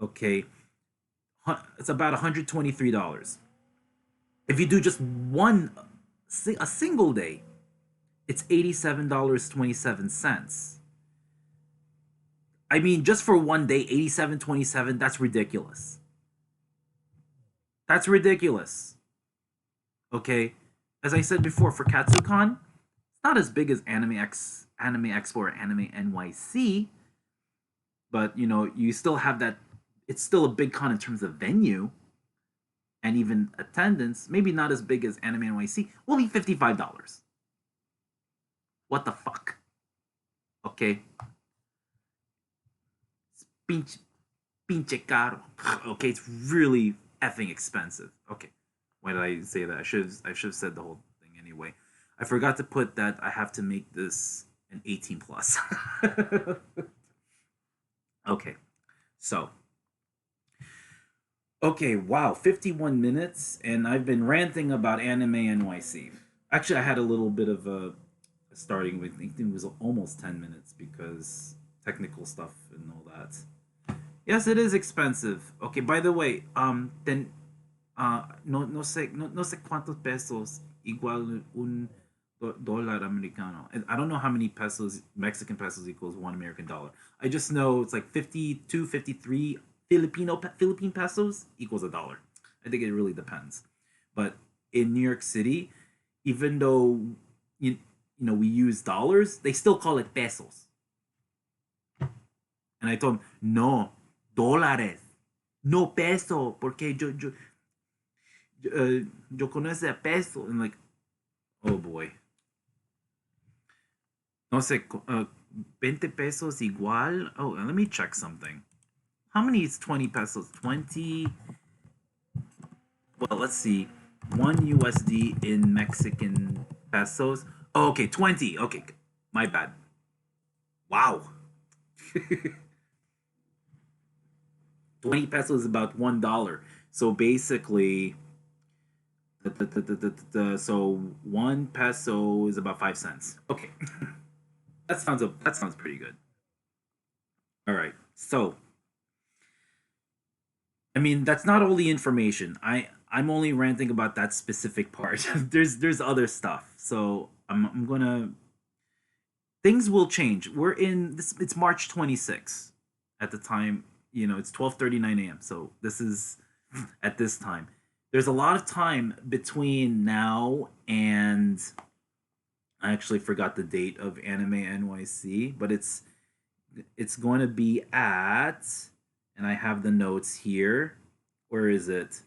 Okay. It's about $123. If you do just a single day, it's $87.27. I mean, just for one day, 87.27, that's ridiculous. That's ridiculous. Okay? As I said before, for Katsucon, it's not as big as Anime Expo or Anime NYC, but you still have that. It's still a big con in terms of venue and even attendance. Maybe not as big as Anime NYC. Only $55. What the fuck? Okay. Pinche, pinche caro. Okay, it's really effing expensive. Okay. Why did I say that? I should have said the whole thing anyway. I forgot to put that I have to make this an 18 plus. Okay. So, okay, wow, 51 minutes and I've been ranting about Anime NYC. Actually, I had a little bit of a starting with, I think it was almost 10 minutes because technical stuff and all that. Yes, it is expensive. Okay, by the way, then no sé cuántos pesos igual un dólar americano. And I don't know how many pesos Mexican pesos equals $1 American. I just know it's like 52, 53 Philippine pesos equals a dollar. I think it really depends. But in New York City, even though we use dollars, they still call it pesos. And I told him, no, dólares, no peso, porque yo conozco a peso. And like, oh boy. No sé, 20 pesos igual. Oh, let me check something. How many is 20 pesos? 20. Well, let's see. 1 USD in Mexican pesos. Oh, okay, 20. Okay, my bad. Wow. 20 pesos is about $1. So basically, so 1 peso is about 5 cents. Okay, that sounds pretty good. All right, so I mean that's not all the information. I'm only ranting about that specific part. There's other stuff. So I'm gonna things will change. We're in this. It's March 26th at the time. It's 12:39 a.m. So this is at this time. There's a lot of time between now and I actually forgot the date of Anime NYC, but it's going to be at and I have the notes here. Where is it?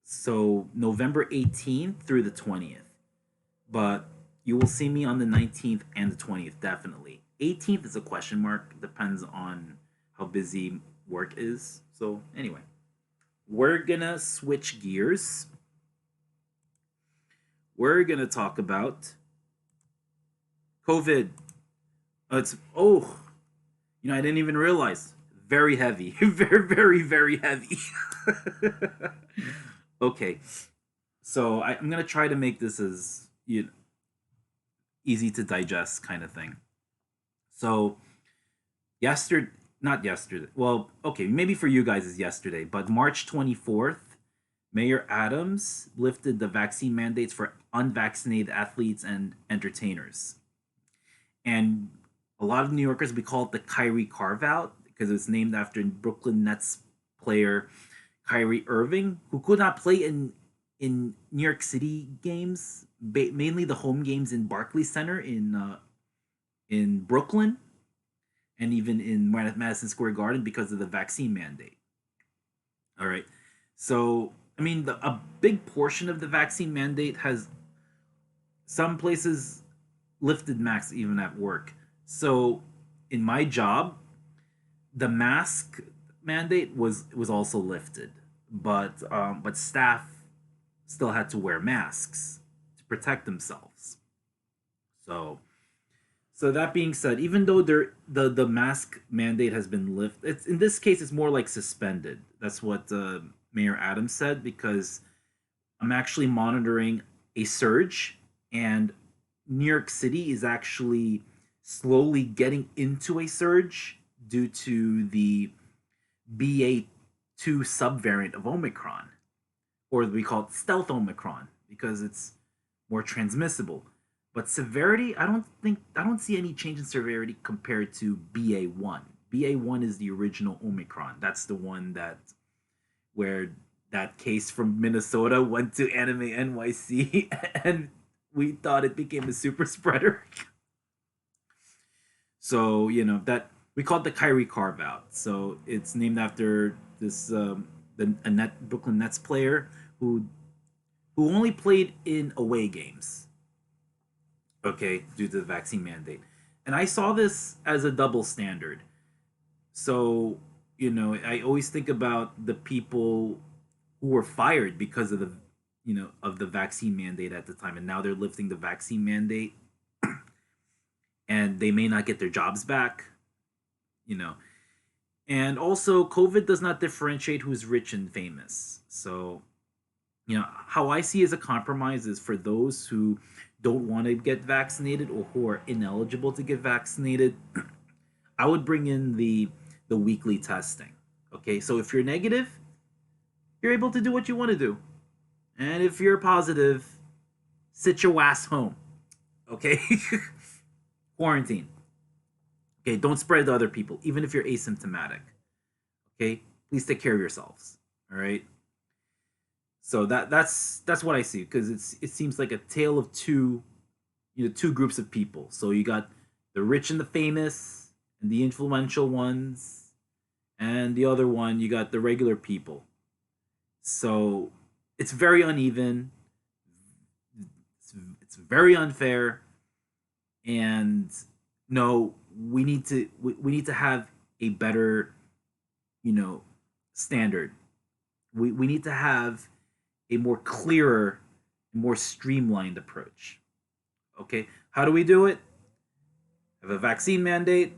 So November 18th through the 20th. But you will see me on the 19th and the 20th, definitely. 18th is a question mark. Depends on how busy work is. So, anyway, we're gonna switch gears. We're gonna talk about COVID. I didn't even realize. Very heavy. Very, very, very heavy. Okay. So I'm gonna try to make this as easy to digest kind of thing. So yesterday, not yesterday. Well, okay, maybe for you guys is yesterday, but March 24th, Mayor Adams lifted the vaccine mandates for unvaccinated athletes and entertainers. And a lot of New Yorkers we call it the Kyrie carve out because it's named after Brooklyn Nets player Kyrie Irving, who could not play in New York City games, mainly the home games in Barclays Center in Brooklyn, and even in Madison Square Garden because of the vaccine mandate. All right. So, I mean, a big portion of the vaccine mandate has some places lifted masks even at work. So, in my job, the mask mandate was also lifted, but staff still had to wear masks to protect themselves. So so that being said, even though the mask mandate has been lifted, it's in this case it's more like suspended. That's what Mayor Adams said because I'm actually monitoring a surge, and New York City is actually slowly getting into a surge due to the BA2 subvariant of Omicron, or we call it stealth Omicron because it's more transmissible. But severity, I don't see any change in severity compared to BA1. BA1 is the original Omicron. That's the one that where that case from Minnesota went to Anime NYC and we thought it became a super spreader. So, that we call it the Kyrie carve out. So it's named after this a Brooklyn Nets player who only played in away games, okay, due to the vaccine mandate. And I saw this as a double standard. So, I always think about the people who were fired because of the vaccine mandate at the time, and now they're lifting the vaccine mandate, and they may not get their jobs back, you know. And also, COVID does not differentiate who's rich and famous. So, how I see as a compromise is for those who don't want to get vaccinated or who are ineligible to get vaccinated, I would bring in the weekly testing. Okay, so if you're negative, you're able to do what you want to do, and if you're positive, sit your ass home. Okay, quarantine. Okay, don't spread to other people, even if you're asymptomatic. Okay, please take care of yourselves. All right. So that's what I see because it seems like a tale of two groups of people. So you got the rich and the famous and the influential ones, and the other one you got the regular people. So it's very uneven. It's very unfair, and no, we need to have a better standard. We need to have a more clearer, more streamlined approach. Okay, how do we do it? Have a vaccine mandate,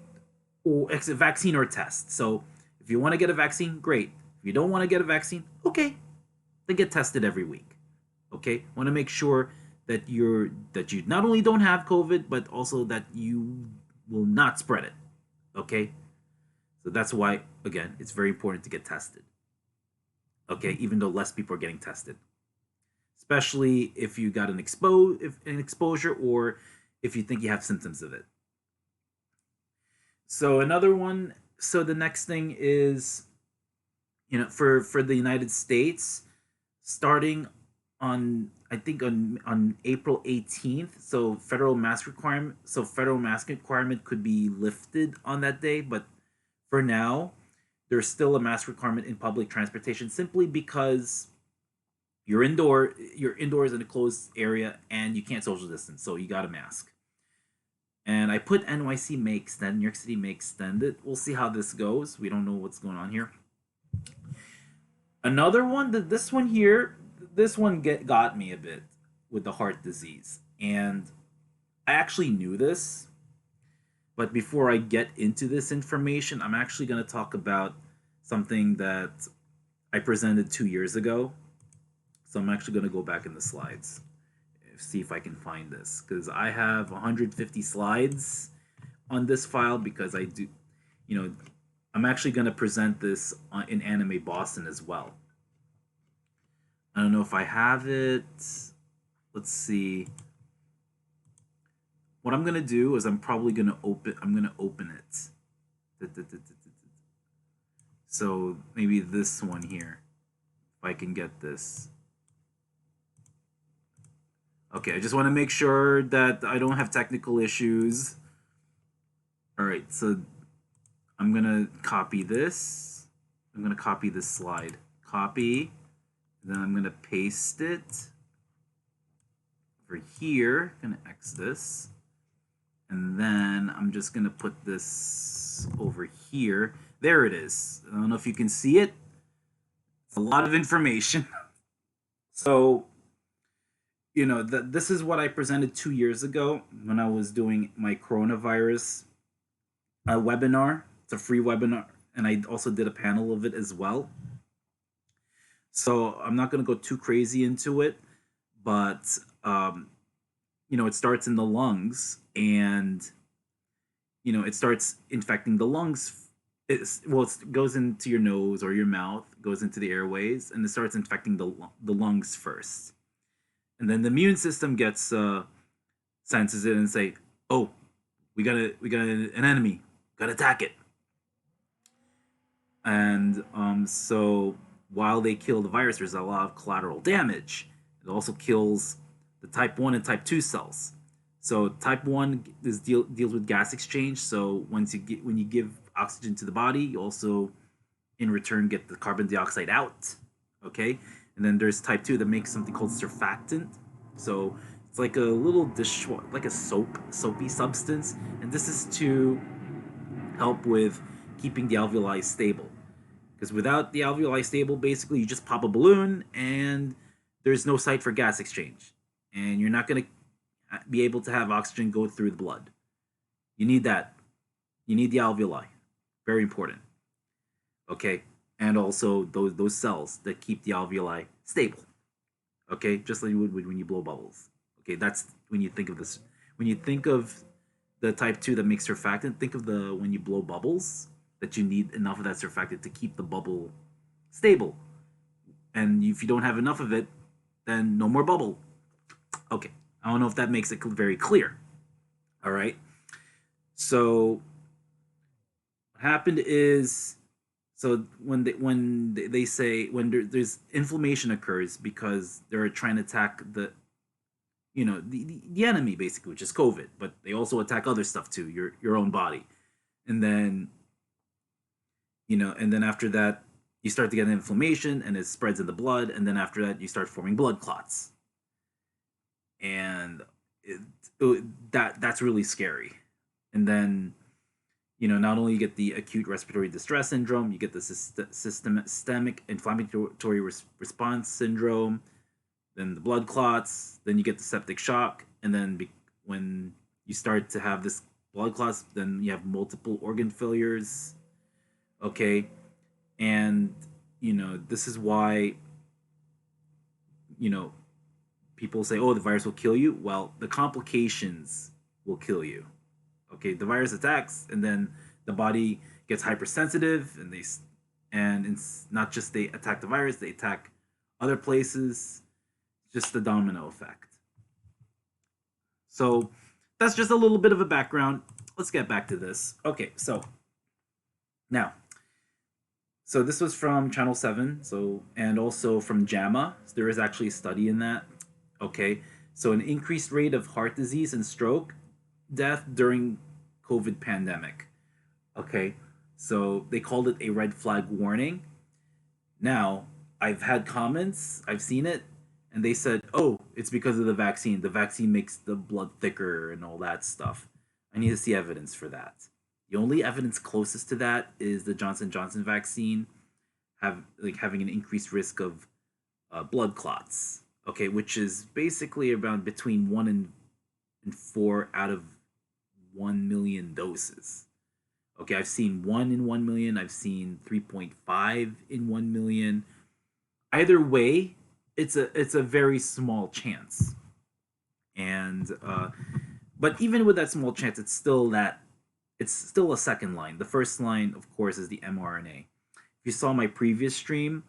or a vaccine or test. So if you want to get a vaccine, great. If you don't want to get a vaccine, okay, then get tested every week. Okay, want to make sure that you not only don't have COVID, but also that you will not spread it. Okay, so that's why again it's very important to get tested. Okay, even though less people are getting tested, especially if you got an exposure or if you think you have symptoms of it. So another one. So the next thing is, for the United States, starting on I think on April 18th. So federal mask requirement could be lifted on that day, but for now, there's still a mask requirement in public transportation simply because you're indoors in a closed area and you can't social distance, so you got a mask. And I put NYC may extend, New York City may extend it. We'll see how this goes. We don't know what's going on here. Another one, this one here, this one got me a bit with the heart disease. And I actually knew this, but before I get into this information, I'm actually going to talk about something that I presented 2 years ago. So I'm actually going to go back in the slides, see if I can find this, because I have 150 slides on this file because I do, I'm actually going to present this in Anime Boston as well. I don't know if I have it. Let's see. What I'm going to do is I'm going to open it. So maybe this one here, if I can get this. Okay, I just want to make sure that I don't have technical issues. All right, so I'm going to copy this. I'm going to copy this slide. copy. Then I'm gonna paste it over here. Gonna X this. And then I'm just gonna put this over here. There it is. I don't know if you can see it. It's a lot of information. So, this is what I presented 2 years ago when I was doing my coronavirus webinar. It's a free webinar, and I also did a panel of it as well. So I'm not going to go too crazy into it, but it starts in the lungs, and it starts infecting the lungs. It goes into your nose or your mouth, goes into the airways, and it starts infecting the lungs first, and then the immune system gets senses it and say, "Oh, we got an enemy, gotta attack it." And so while they kill the virus, there's a lot of collateral damage. It also kills the type 1 and type 2 cells. So type 1 deals with gas exchange. So when you give oxygen to the body, you also in return get the carbon dioxide out. Okay? And then there's type 2 that makes something called surfactant. So it's like a little like a soapy substance. And this is to help with keeping the alveoli stable. Because without the alveoli stable, basically you just pop a balloon and there's no site for gas exchange. And you're not going to be able to have oxygen go through the blood. You need that. You need the alveoli. Very important. Okay? And also those cells that keep the alveoli stable. Okay? Just like you would when you blow bubbles. Okay? That's when you think of this. When you think of the type 2 that makes surfactant, think of when you blow bubbles, that you need enough of that surfactant to keep the bubble stable. And if you don't have enough of it, then no more bubble. Okay, I don't know if that makes it very clear. All right. So what happened is, so when they say there's inflammation occurs because they're trying to attack the enemy basically, which is COVID, but they also attack other stuff too, your own body, and then and then after that you start to get inflammation and it spreads in the blood, and then after that you start forming blood clots, and that's really scary. And then not only you get the acute respiratory distress syndrome, you get the systemic inflammatory response syndrome, then the blood clots, then you get the septic shock, and then when you start to have this blood clots, then you have multiple organ failures. Okay, and this is why people say, "Oh, the virus will kill you." Well, the complications will kill you. Okay, the virus attacks, and then the body gets hypersensitive, and it's not just they attack the virus, they attack other places. Just the domino effect. So that's just a little bit of a background. Let's get back to this. Okay, so now, so this was from Channel 7, and also from JAMA. So there is actually a study in that. Okay, so an increased rate of heart disease and stroke death during COVID pandemic. Okay, so they called it a red flag warning. Now, I've had comments, I've seen it, and they said, "Oh, it's because of the vaccine. The vaccine makes the blood thicker and all that stuff." I need to see evidence for that. The only evidence closest to that is the Johnson vaccine having an increased risk of blood clots. Okay, which is basically around between 1 and 4 out of 1 million doses. Okay, I've seen 1 in 1 million. I've seen 3.5 in 1 million. Either way, it's a very small chance. And but even with that small chance, it's still a second line. The first line, of course, is the mRNA. If you saw my previous stream,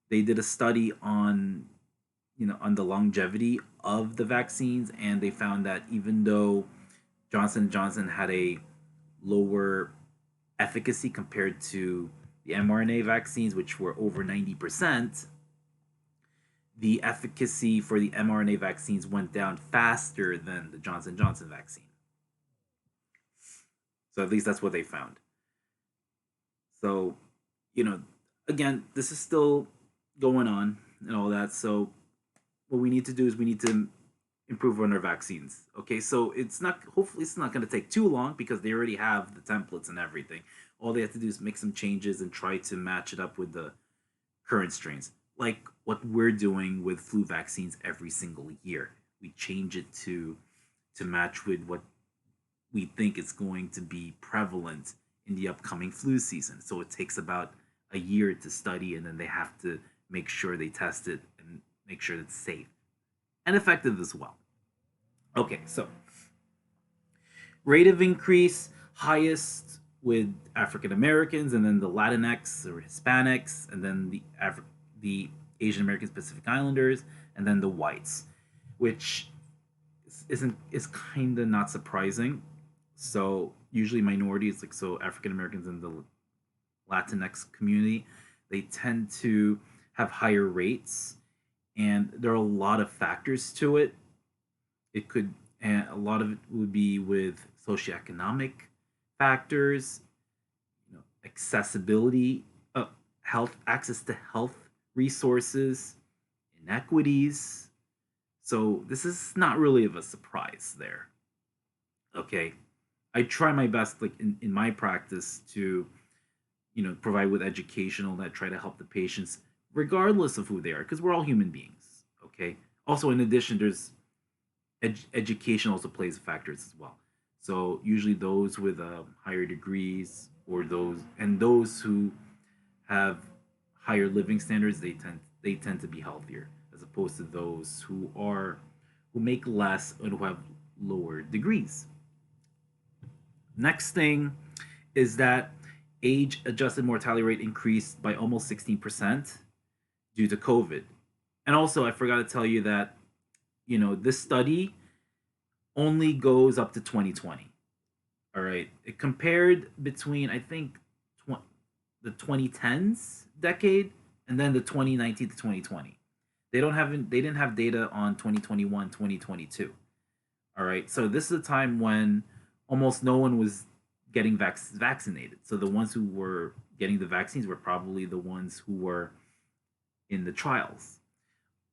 they did a study on on the longevity of the vaccines, and they found that even though Johnson had a lower efficacy compared to the mRNA vaccines, which were over 90%, the efficacy for the mRNA vaccines went down faster than the Johnson vaccine. So at least that's what they found. So, again, this is still, going on and all that. So what we need to do is we need to improve on our vaccines. Okay, so it's not, hopefully it's not going to take too long because they already have the templates and everything. All they have to do is make some changes and try to match it up with the current strains, like what we're doing with flu vaccines every single year. We change it to match with what we think is going to be prevalent in the upcoming flu season. So it takes about a year to study, and then they have to make sure they test it and make sure it's safe and effective as well. Okay, so rate of increase highest with African Americans, and then the Latinx or Hispanics, and then the Asian Americans, Pacific Islanders, and then the whites, which is kind of not surprising. So usually minorities, like so African Americans and the Latinx community, they tend to have higher rates, and there are a lot of factors to it. It could, and a lot of it would be with socioeconomic factors, accessibility, health, access to health resources, inequities. So this is not really of a surprise there. Okay, I try my best, like in my practice, to provide with educational that try to help the patients regardless of who they are, because we're all human beings. Okay. Also, in addition, there's education also plays factors as well. So usually those with higher degrees, or those who have higher living standards, they tend to be healthier as opposed to those who make less and who have lower degrees. Next thing is that age adjusted mortality rate increased by almost 16% due to COVID. And also, I forgot to tell you that, this study only goes up to 2020. All right. It compared between, I think, the 2010s decade and then the 2019 to 2020. They didn't have data on 2021, 2022. All right. So this is a time when almost no one was getting vaccinated. So the ones who were getting the vaccines were probably the ones who were in the trials.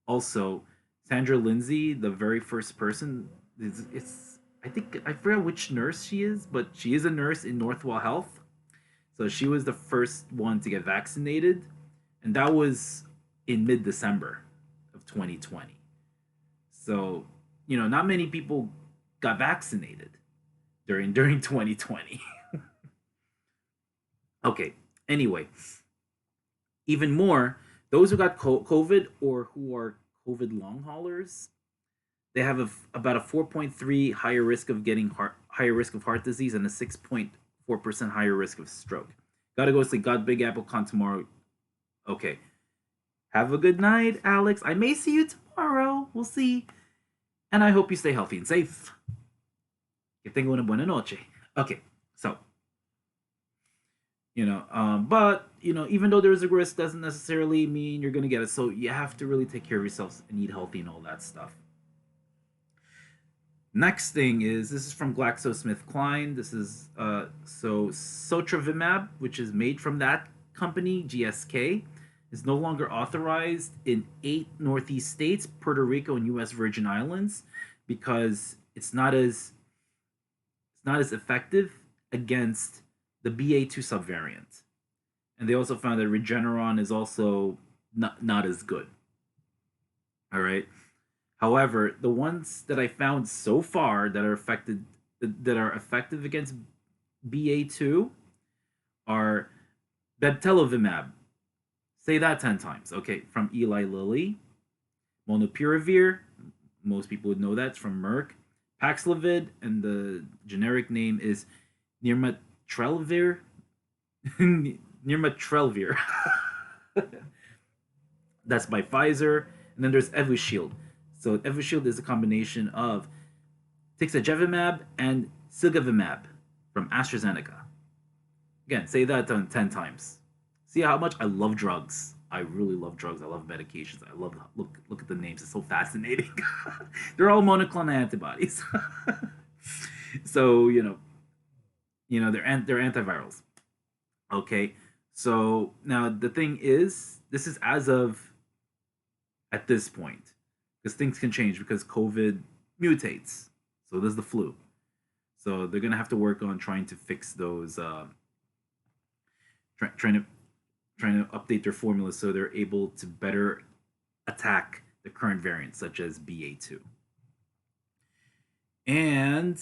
Also, Sandra Lindsay, the very first person, it's I think I forgot which nurse she is, but she is a nurse in Northwell Health. So she was the first one to get vaccinated, and that was in mid-December of 2020. So, not many people got vaccinated during 2020. Okay. Anyway, even more, those who got COVID or who are COVID long haulers, they have about a 4.3 higher risk of getting higher risk of heart disease and a 6.4% higher risk of stroke. Gotta go sleep. Got Big Apple con tomorrow. Okay. Have a good night, Alex. I may see you tomorrow. We'll see. And I hope you stay healthy and safe. Que tenga una buena noche. Okay, so but even though there's a risk, doesn't necessarily mean you're gonna get it. So you have to really take care of yourselves and eat healthy and all that stuff. Next thing is, this is from GlaxoSmithKline. This is so Sotrovimab, which is made from that company, GSK, is no longer authorized in 8 Northeast states, Puerto Rico, and U.S. Virgin Islands, because it's not as effective against the BA2 subvariant. And they also found that Regeneron is also not as good. All right. However, the ones that I found so far that are effective against BA2 are Bebtelovimab. Say that 10 times. Okay, from Eli Lilly. Molnupiravir, most people would know that's from Merck. Paxlovid, and the generic name is Nirmatrelvir. Nirmatrelvir. That's by Pfizer. And then there's Evusheld. So Evusheld is a combination of Tixagevimab and Silgavimab from AstraZeneca. Again, say that 10 times. See how much I love drugs. I really love drugs. I love medications. I love look at the names. It's so fascinating. They're all monoclonal antibodies. So they're antivirals. Okay. So now the thing is, this is as of at this point, because things can change because COVID mutates. So does the flu. So they're gonna have to work on trying to fix those, try, trying to update their formula so they're able to better attack the current variants such as BA2. And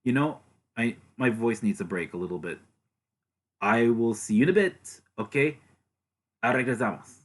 you know, I my voice needs a break a little bit. I will see you in a bit. Okay, regresamos.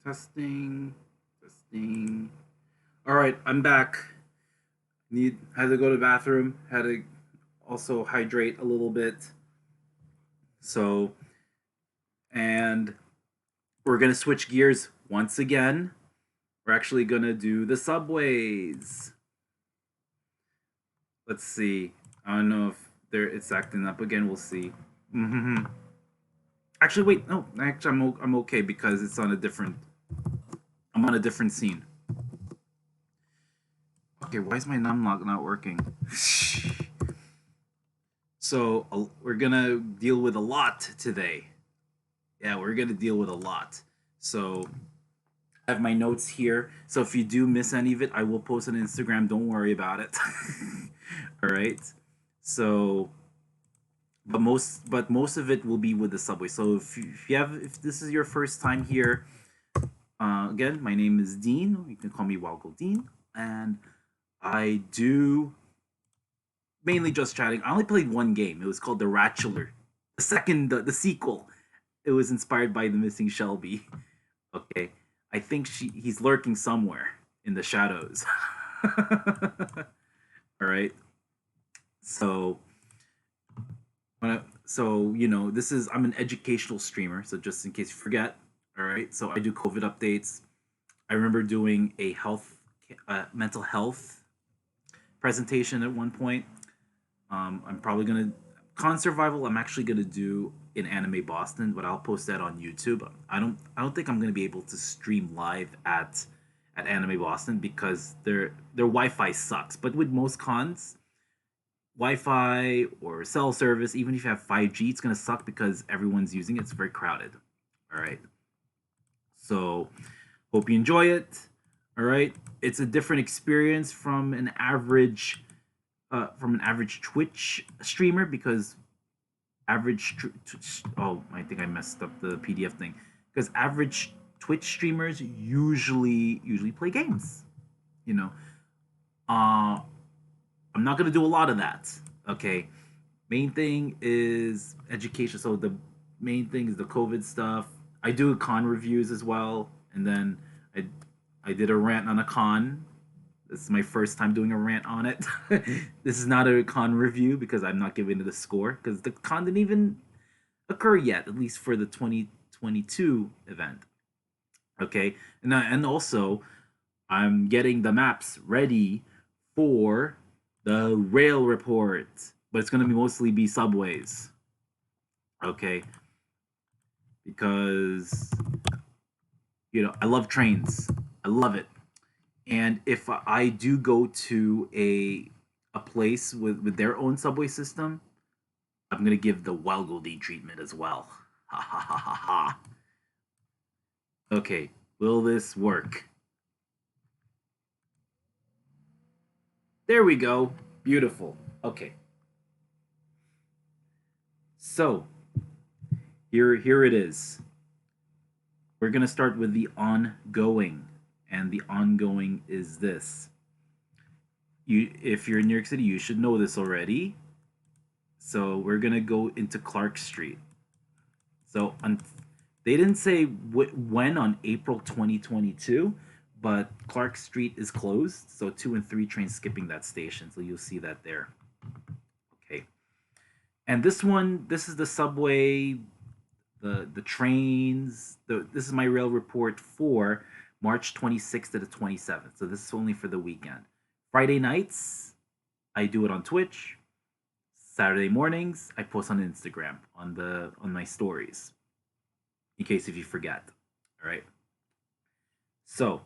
Testing, testing. All right, I'm back. Had to go to the bathroom. Had to also hydrate a little bit. So, and we're gonna switch gears once again. We're actually gonna do the subways. Let's see. I don't know if it's acting up again. We'll see. Mm-hmm. Actually, wait. No, actually, I'm okay because it's on a different. I'm on a different scene. Okay, why is my numlock not working? So we're gonna deal with a lot today. Yeah, we're gonna deal with a lot. So I have my notes here. So if you do miss any of it, I will post on Instagram. Don't worry about it. All right. So, but most of it will be with the subway. So if this is your first time here, again, my name is Dean. You can call me Walgo Dean, and I do mainly just chatting. I only played one game. It was called The Ratchler. The second, the sequel. It was inspired by the missing Shelby. Okay, I think he's lurking somewhere in the shadows. All right. So, this is I'm an educational streamer. So just in case you forget, all right. So I do COVID updates. I remember doing a mental health presentation at one point. I'm probably gonna con survival. I'm actually gonna do in Anime Boston, but I'll post that on YouTube. I don't think I'm gonna be able to stream live at Anime Boston because their Wi-Fi sucks. But with most cons, Wi-Fi or cell service, even if you have 5G, it's gonna suck because everyone's using it. It's very crowded. All right. So hope you enjoy it. All right. It's a different experience from an average Twitch streamer because I think I messed up the PDF thing because average Twitch streamers usually play games. You know, I'm not gonna do a lot of that. Okay, main thing is education. So the main thing is the COVID stuff. I do con reviews as well, and then I did a rant on a con. This is my first time doing a rant on it. This is not a con review because I'm not giving it a score because the con didn't even occur yet, at least for the 2022 event. Okay, and also I'm getting the maps ready for the rail report, but it's gonna be mostly be subways. Okay, because I love trains. I love it. And if I do go to a place with their own subway system, I'm gonna give the Walgody treatment as well. Ha ha ha ha ha. Okay, will this work? There we go. Beautiful. Okay. So here it is. We're gonna start with the ongoing, and the ongoing is this. If you're in New York City, you should know this already. So we're gonna go into Clark Street. So they didn't say when on April 2022, but Clark Street is closed. So 2 and 3 trains skipping that station. So you'll see that there. Okay. And this is the subway, the trains. This is my rail report for March 26th to the 27th. So this is only for the weekend. Friday nights, I do it on Twitch. Saturday mornings, I post on Instagram on my stories. In case if you forget. All right. So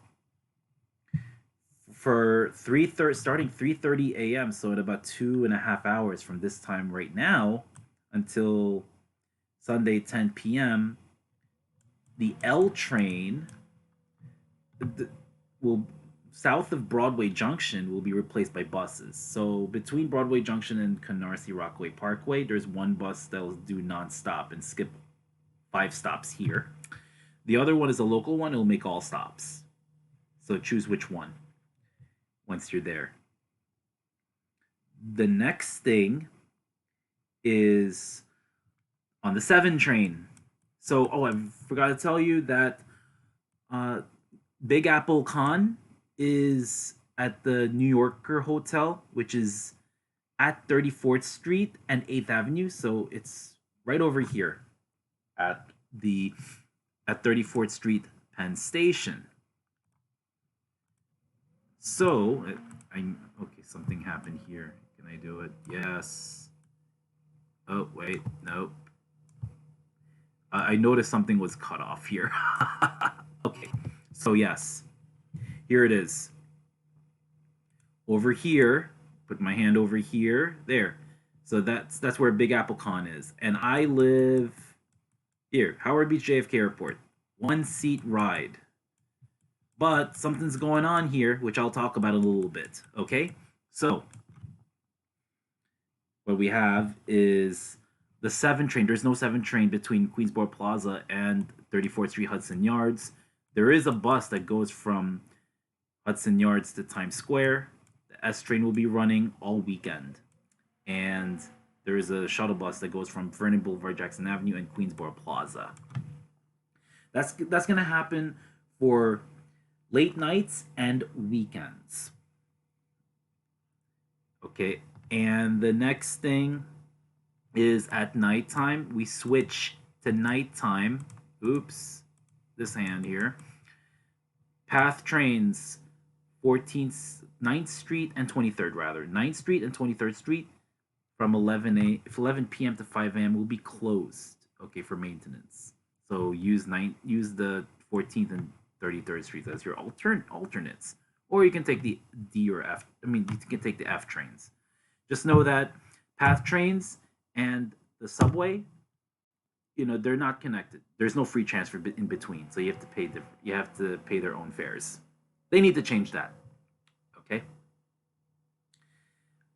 for starting 3:30 a.m. So in about 2.5 hours from this time right now until Sunday 10 p.m. the L train will south of Broadway Junction will be replaced by buses. So between Broadway Junction and Canarsie Rockaway Parkway, there's one bus that will do nonstop and skip 5 stops here. The other one is a local one. It will make all stops. So choose which one once you're there. The next thing is on the 7 train. So, I forgot to tell you that Big Apple Con is at the New Yorker Hotel, which is at 34th Street and 8th Avenue. So it's right over here at 34th Street Penn Station. So okay, something happened here. Can I do it? Yes. Oh wait, nope. I noticed something was cut off here. Okay, so yes, here it is. Over here, put my hand over here, there. So that's where Big Apple Con is, and I live here, Howard Beach JFK Airport. 1-seat ride. But something's going on here, which I'll talk about in a little bit. Okay, so what we have is the 7 train. There's no 7 train between Queensboro Plaza and 34th Street Hudson Yards. There is a bus that goes from Hudson Yards to Times Square. The S train will be running all weekend. And there is a shuttle bus that goes from Vernon Boulevard, Jackson Avenue, and Queensboro Plaza. That's going to happen for late nights and weekends. Okay, and the next thing is at nighttime. We switch to nighttime. Oops, this hand here. Path trains, 9th Street and 23rd rather. 9th Street and 23rd Street from 11 p.m. to 5 a.m. will be closed. Okay, for maintenance. So use the 14th and 33rd Streets as your alternates, or you can take the D or F. I mean, you can take the F trains. Just know that path trains and the subway, they're not connected. There's no free transfer in between, so you have to pay their own fares. They need to change that. Okay.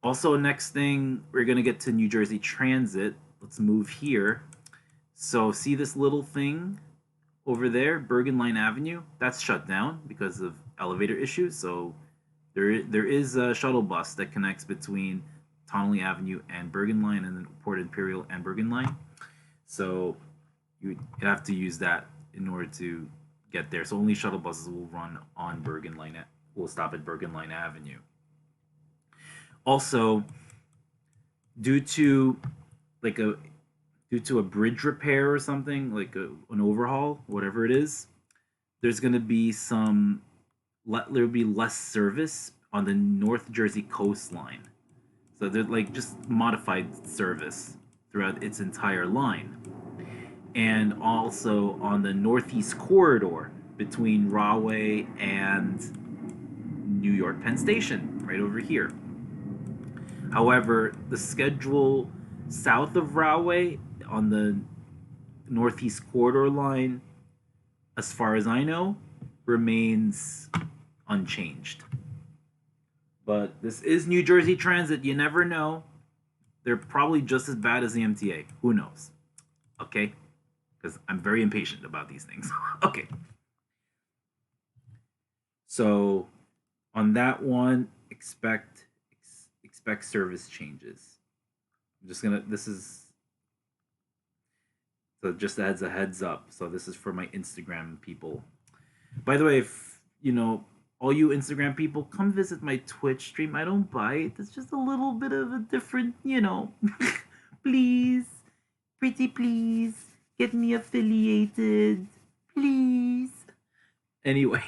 Also, next thing, we're gonna get to New Jersey Transit. Let's move here. So see this little thing over there, Bergen Line Avenue? That's shut down because of elevator issues. So there is a shuttle bus that connects between Tonley Avenue and Bergen Line, and then Port Imperial and Bergen Line. So you have to use that in order to get there. So only shuttle buses will run on Bergen Line. Will stop at Bergen Line Avenue. Also, due to like a due to a bridge repair or something, like an overhaul, whatever it is, there's going to be there'll be less service on the North Jersey coastline. So they're like just modified service throughout its entire line. And also on the Northeast corridor between Rahway and New York Penn Station, right over here. However, the schedule south of Rahway on the Northeast corridor line, as far as I know, remains unchanged. But this is New Jersey Transit. You never know. They're probably just as bad as the MTA. Who knows? Okay? Because I'm very impatient about these things. Okay. So on that one, expect service changes. I'm just gonna. This is so just as a heads up. So this is for my Instagram people. By the way, if you know all you Instagram people, come visit my Twitch stream. I don't bite. It's just a little bit of a different, please, pretty please, get me affiliated, please. Anyway,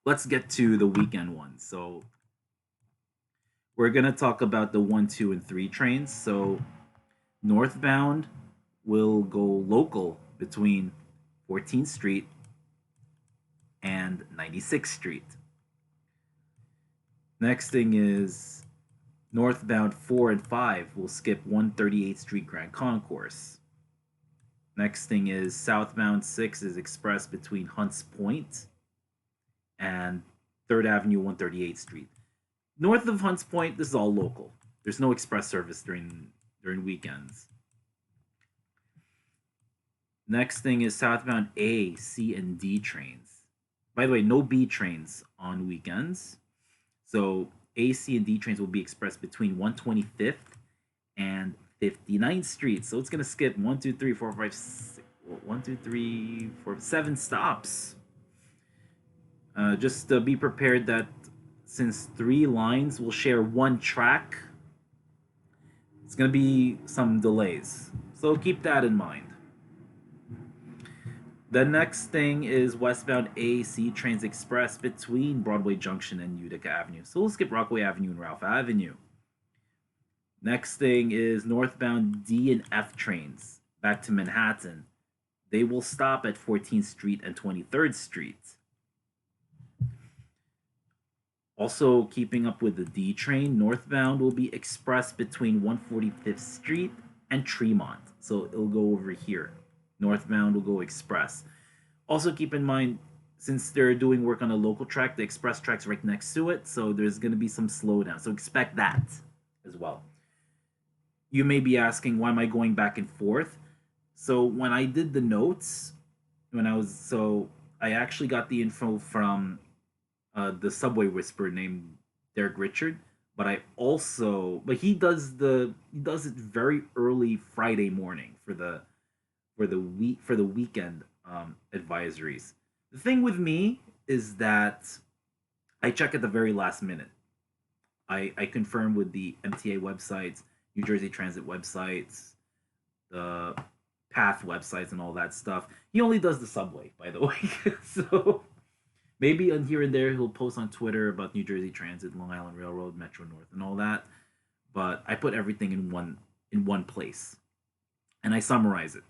let's get to the weekend ones. So we're gonna talk about the 1, 2, and 3 trains. So Northbound will go local between 14th Street and 96th Street. Next thing is Northbound 4 and 5 will skip 138th Street Grand Concourse. Next thing is Southbound 6 is express between Hunts Point and 3rd Avenue 138th Street. North of Hunts Point, this is all local. There's no express service during weekends. Next thing is Southbound A, C, and D trains. By the way, no B trains on weekends. So A, C, and D trains will be expressed between 125th and 59th Street. So it's going to skip 1, 2, 3, 4, 5, 6, 1, 2, 3, 4, 7 stops. Just be prepared that since 3 lines will share 1 track, it's going to be some delays. So keep that in mind. The next thing is Westbound AC trains express between Broadway Junction and Utica Avenue. So we'll skip Rockaway Avenue and Ralph Avenue. Next thing is Northbound D and F trains back to Manhattan. They will stop at 14th Street and 23rd Street. Also, keeping up with the D train, Northbound will be express between 145th Street and Tremont. So it'll go over here. Northbound will go express. Also, keep in mind, since they're doing work on a local track, the express track's right next to it, so there's going to be some slowdown. So expect that as well. You may be asking, why am I going back and forth? So when I did the notes, I actually got the info from the Subway Whisperer named Derek Richard, but he does it very early Friday morning for the weekend advisories. The thing with me is that I check at the very last minute. I confirm with the MTA websites, New Jersey Transit websites, the Path websites, and all that stuff. He only does the subway, by the way. So maybe on here and there he'll post on Twitter about New Jersey Transit, Long Island Railroad, Metro North, and all that. But I put everything in one place, and I summarize it.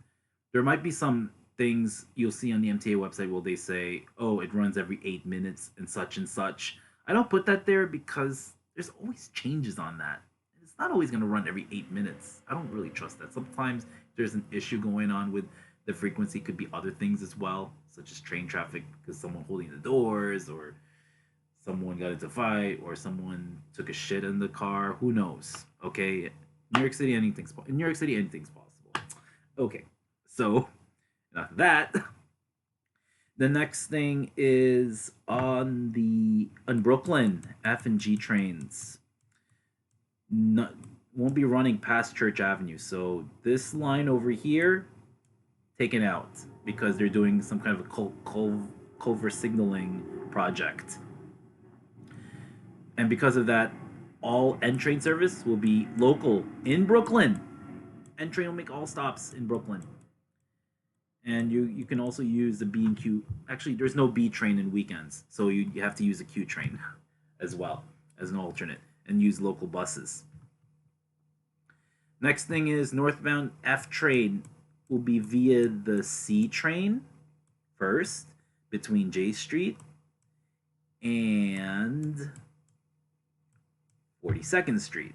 There might be some things you'll see on the MTA website where they say, "Oh, it runs every 8 minutes and such and such." I don't put that there because there's always changes on that. It's not always going to run every 8 minutes. I don't really trust that. Sometimes there's an issue going on with the frequency. Could be other things as well, such as train traffic because someone holding the doors, or someone got into a fight, or someone took a shit in the car. Who knows? Okay, New York City, anything's possible. Okay, so enough of that. The next thing is on Brooklyn F and G trains. Won't be running past Church Avenue. So this line over here, taken out because they're doing some kind of a Culver signaling project. And because of that, all N train service will be local in Brooklyn. N train will make all stops in Brooklyn. And you can also use the B and Q. Actually, there's no B train in weekends, so you have to use a Q train as well as an alternate and use local buses. Next thing is northbound F train will be via the C train first between J Street and 42nd Street.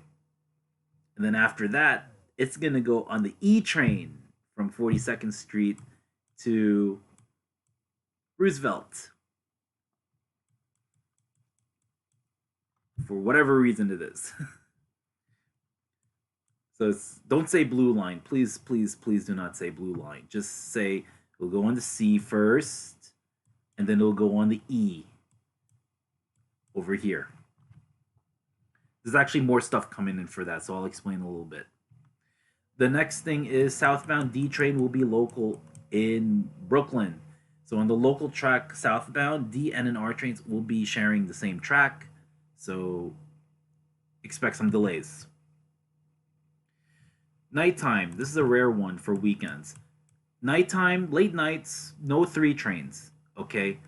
And then after that, it's going to go on the E train from 42nd Street to Roosevelt. For whatever reason it is. So don't say blue line. Please, please, please do not say blue line. Just say it'll go on the C first, and then it'll go on the E over here. There's actually more stuff coming in for that, so I'll explain a little bit. The next thing is southbound D train will be local in Brooklyn. So on the local track southbound, D, N, and R trains will be sharing the same track. So expect some delays. Nighttime. This is a rare one for weekends. Nighttime, late nights, no 3 trains. Okay?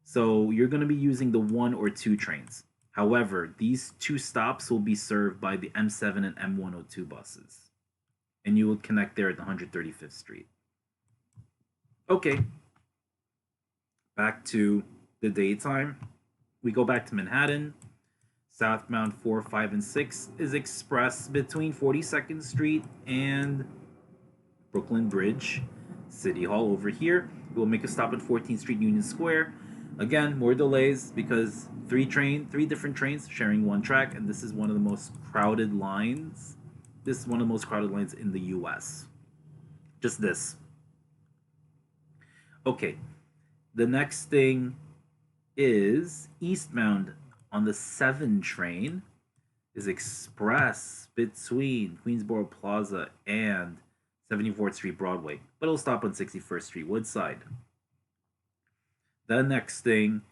So you're going to be using the 1 or 2 trains. However, these 2 stops will be served by the M7 and M102 buses. And you will connect there at the 135th Street. Okay. Back to the daytime. We go back to Manhattan. Southbound 4, 5, and 6 is express between 42nd Street and Brooklyn Bridge. City Hall over here. We'll make a stop at 14th Street Union Square. Again, more delays because 3 different trains sharing one track, and this is one of the most crowded lines. This is one of the most crowded lines in the US. Just this. Okay. The next thing is eastbound on the 7 train is express between Queensboro Plaza and 74th Street Broadway, but it'll stop on 61st Street Woodside. The next thing,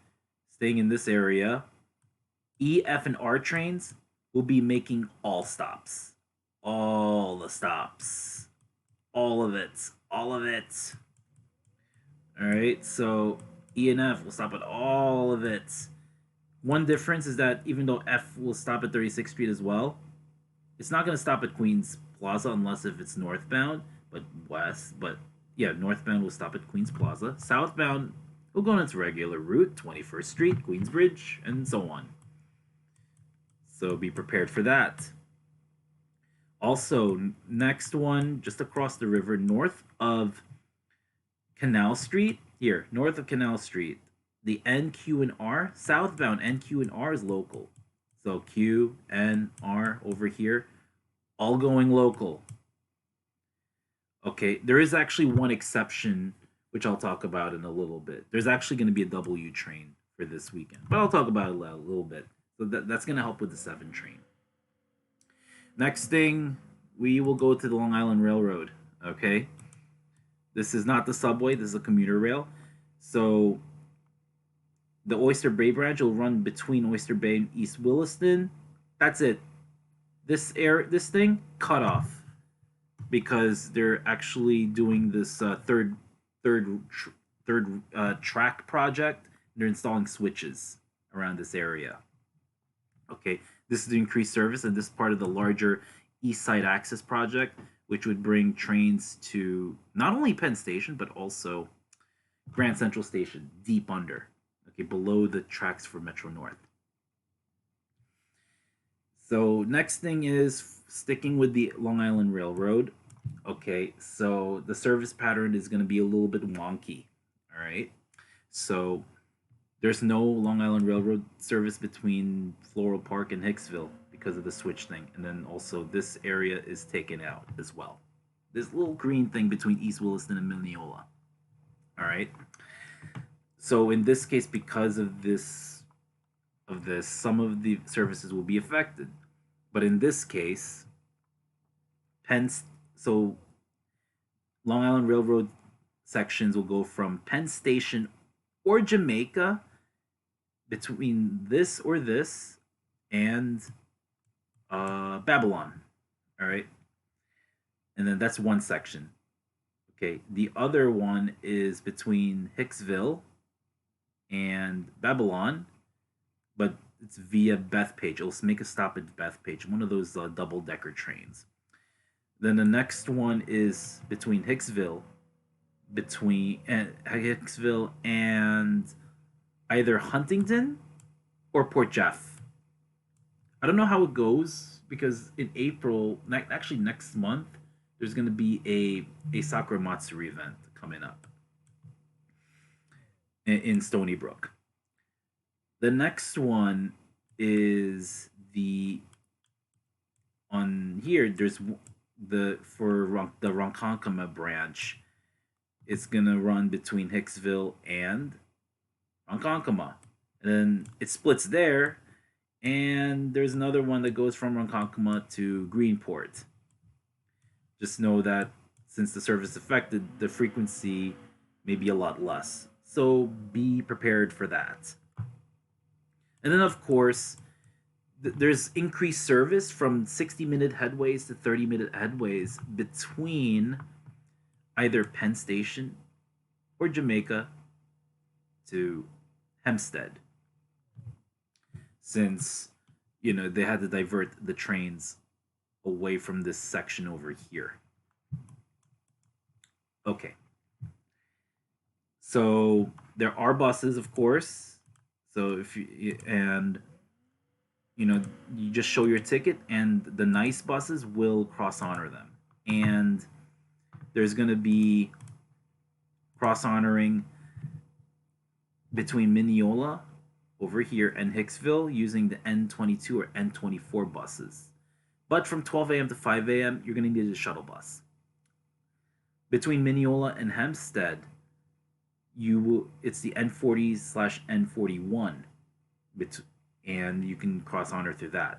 staying in this area, E, F, and R trains will be making all stops. All the stops. All of it. All of it. Alright, so E and F will stop at all of it. One difference is that even though F will stop at 36th Street as well, it's not going to stop at Queens Plaza unless if it's northbound, but northbound will stop at Queens Plaza. Southbound will go on its regular route, 21st Street, Queensbridge, and so on. So be prepared for that. Also, next one, just across the river, north of Canal Street, north of Canal Street, the N, Q, and R, southbound N, Q, and R is local. So Q, N, R over here, all going local. Okay, there is actually one exception, which I'll talk about in a little bit. There's actually going to be a W train for this weekend, but I'll talk about it a little bit. So that's going to help with the 7 train. Next thing, we will go to the Long Island Railroad, okay? This is not the subway, this is a commuter rail. So the Oyster Bay branch will run between Oyster Bay and East Williston. That's it. This thing cut off because they're actually doing this third track project. They're installing switches around this area. Okay, this is to increase service, and this is part of the larger East Side Access project, which would bring trains to not only Penn Station but also Grand Central Station, deep under. Okay, below the tracks for Metro North. So next thing is sticking with the Long Island Railroad. Okay, so the service pattern is going to be a little bit wonky. All right, so there's no Long Island Railroad service between Floral Park and Hicksville because of the switch thing, and then also this area is taken out as well. This little green thing between East Williston and Mineola. All right. So in this case, because of this, some of the services will be affected. But in this case, Long Island Railroad sections will go from Penn Station or Jamaica, between this or this, and Babylon. All right. And then that's one section. Okay. The other one is between Hicksville and Babylon, but it's via Bethpage. It'll make a stop at Bethpage, one of those double-decker trains. Then the next one is between Hicksville, and either Huntington or Port Jeff. I don't know how it goes because in April, actually next month, there's going to be a Sakura Matsuri event coming up in Stony Brook. The next one is on here. There's the Ronkonkoma branch. It's gonna run between Hicksville and Ronkonkoma, and then it splits there. And there's another one that goes from Ronkonkoma to Greenport. Just know that since the service affected, the frequency may be a lot less. So be prepared for that. And then, of course, there's increased service from 60-minute headways to 30-minute headways between either Penn Station or Jamaica to Hempstead. Since, they had to divert the trains away from this section over here. Okay. So there are buses, of course. So if you you just show your ticket, and the nice buses will cross honor them. And there's going to be cross honoring between Mineola over here and Hicksville using the N22 or N24 buses. But from 12 a.m. to 5 a.m., you're going to need a shuttle bus. Between Mineola and Hempstead, it's the N40/N41, and you can cross honor through that.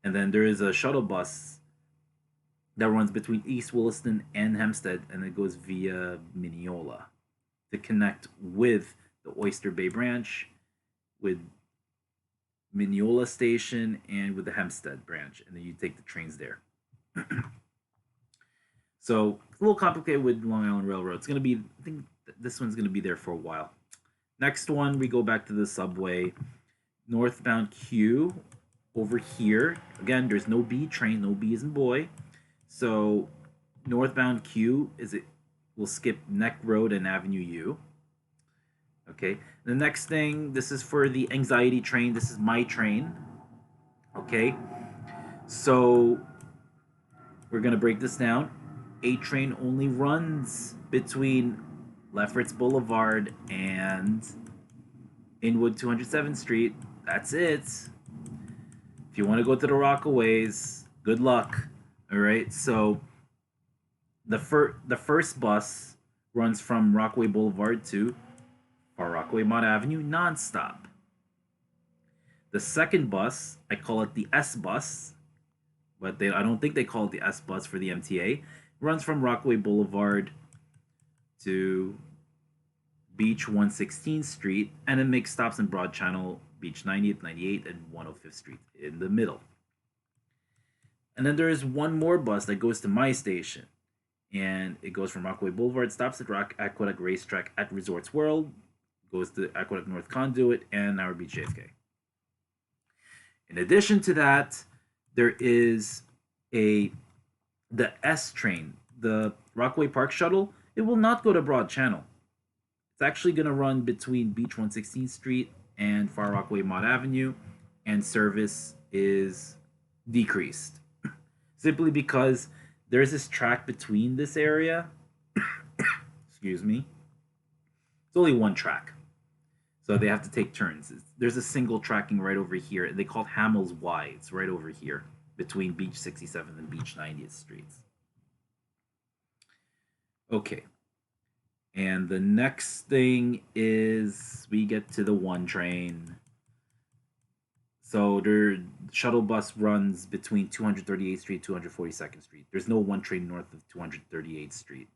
And then there is a shuttle bus that runs between East Williston and Hempstead, and it goes via Mineola to connect with the Oyster Bay branch, with Mineola Station, and with the Hempstead branch, and then you take the trains there. So a little complicated with Long Island Railroad. It's going to be, I think this one's going to be there for a while. Next one, we go back to the subway. Northbound Q over here. Again, there's no B train, no B as in boy. So Northbound Q will skip Neck Road and Avenue U. Okay. The next thing, this is for the anxiety train. This is my train. Okay. So we're going to break this down. A train only runs between Lefferts Boulevard and Inwood 207th Street. That's it. If you want to go to the Rockaways, good luck. All right. So the first bus runs from Rockaway Boulevard to Far Rockaway Mott Avenue nonstop. The second bus, I call it the S bus, but I don't think they call it the S bus for the MTA. Runs from Rockaway Boulevard to Beach 116th Street, and it makes stops in Broad Channel, Beach 90th, 98th, and 105th Street in the middle. And then there is one more bus that goes to my station, and it goes from Rockaway Boulevard, stops at Aqueduct Racetrack at Resorts World, goes to Aqueduct North Conduit, and Howard Beach JFK. In addition to that, there is the S train, the Rockaway Park Shuttle. It will not go to Broad Channel. It's actually going to run between Beach 116th Street and Far Rockaway Mott Avenue, and service is decreased. Simply because there's this track between this area. Excuse me. It's only one track. So they have to take turns. There's a single tracking right over here. They call it Hamels Y. It's right over here between Beach 67th and Beach 90th Streets. Okay. And the next thing is we get to the one train. So their shuttle bus runs between 238th Street and 242nd Street. There's no one train north of 238th Street.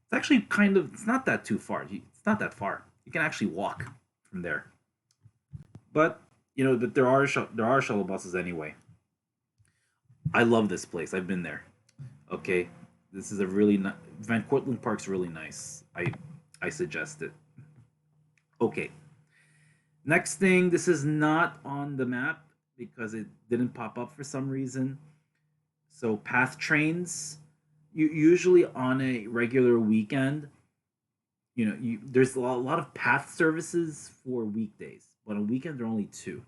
It's actually kind of, it's not that too far. It's not that far. You can actually walk from there. But you know that there are shuttle buses anyway. I love this place. I've been there. Okay, this is a really Van Cortlandt Park's really nice. I suggest it. Okay, next thing. This is not on the map because it didn't pop up for some reason. So path trains, you usually on a regular weekend, there's a lot of path services for weekdays, but on weekend there are only two.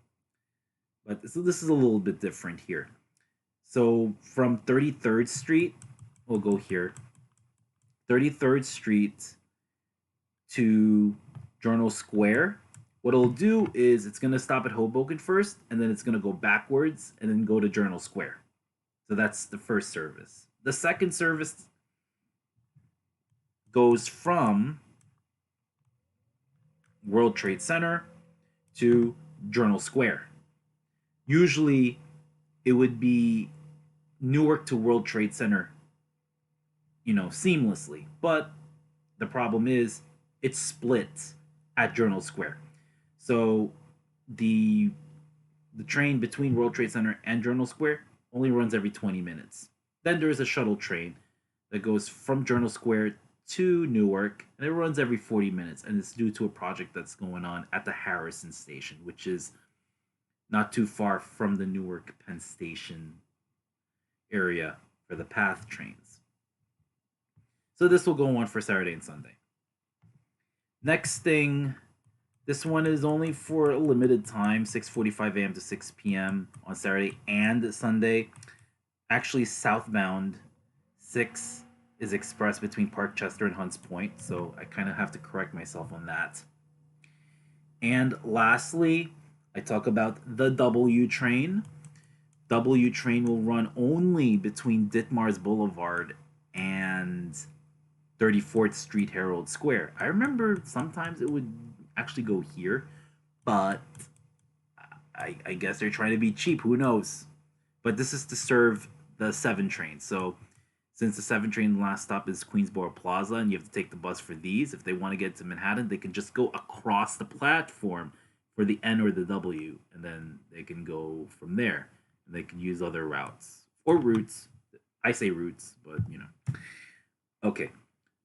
But so this is a little bit different here. So from 33rd Street, we'll go here. 33rd Street to Journal Square. What it'll do is it's gonna stop at Hoboken first, and then it's gonna go backwards and then go to Journal Square. So that's the first service. The second service goes from World Trade Center to Journal Square. Usually it would be Newark to World Trade Center, seamlessly. But the problem is it's split at Journal Square. So the the train between World Trade Center and Journal Square only runs every 20 minutes. Then there is a shuttle train that goes from Journal Square to Newark, and it runs every 40 minutes, and it's due to a project that's going on at the Harrison station, which is not too far from the Newark Penn Station area for the PATH trains. So this will go on for Saturday and Sunday. Next thing, this one is only for a limited time, 6:45 a.m. to 6 p.m. on Saturday and Sunday. Actually, Southbound 6 is expressed between Parkchester and Hunts Point, so I kind of have to correct myself on that. And lastly, I talk about the W train. W train will run only between Ditmars Boulevard and 34th Street Herald Square. I remember sometimes it would actually go here, but I guess they're trying to be cheap. Who knows? But this is to serve the 7 train. So since the 7 train last stop is Queensboro Plaza and you have to take the bus for these, if they want to get to Manhattan, they can just go across the platform for the N or the W, and then they can go from there. And they can use other routes or routes. I say routes, but Okay,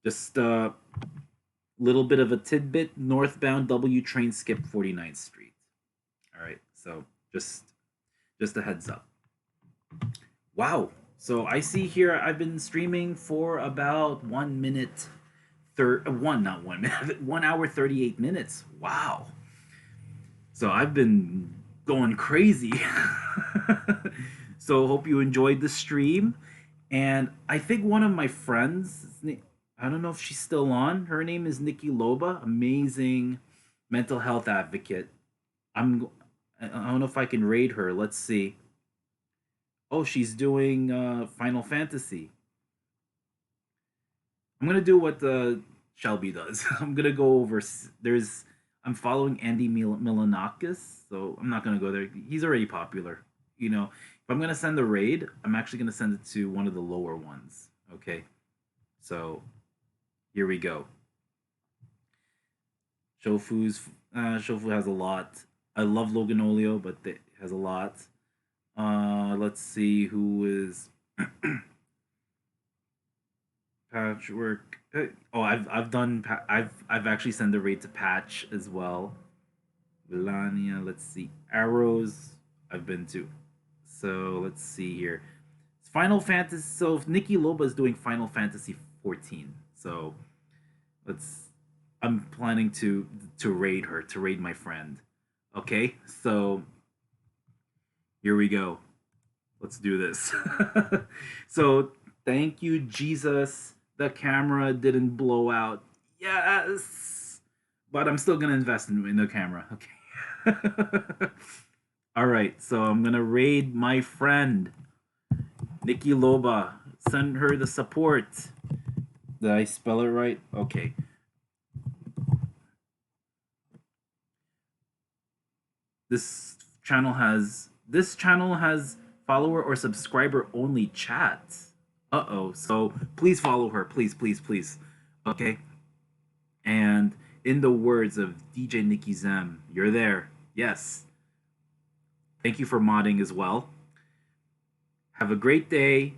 just a little bit of a tidbit. Northbound W train skip 49th Street. All right, so just a heads up. Wow. So I see here I've been streaming for about 1 minute, one not 1 minute, 1 hour 38 minutes. Wow. So I've been going crazy. So hope you enjoyed the stream. And I think one of my friends, I don't know if she's still on. Her name is Nikki Loba, amazing mental health advocate. I don't know if I can raid her. Let's see. Oh, she's doing Final Fantasy. I'm gonna do what Shelby does. I'm gonna go over. I'm following Andy Milanakis, so I'm not gonna go there. He's already popular. If I'm gonna send a raid, I'm actually gonna send it to one of the lower ones. Okay, so here we go. Shofu has a lot. I love Loganolio, but it has a lot. Let's see who is Patchwork. Oh, I've done. I've actually sent the raid to Patch as well. Vilania. Let's see. Arrows. I've been to. So let's see here. Final Fantasy. So Nikki Loba is doing Final Fantasy 14. So I'm planning to raid her, to raid my friend. Okay, so here we go. Let's do this. So thank you, Jesus. The camera didn't blow out. Yes, but I'm still gonna invest in the camera. Okay. All right, so I'm gonna raid my friend, Nikki Loba. Send her the support. Did I spell it right? Okay. This channel has follower or subscriber only chat. So please follow her, please, please, please. Okay? And in the words of DJ Nikki Zem, you're there. Yes. Thank you for modding as well. Have a great day,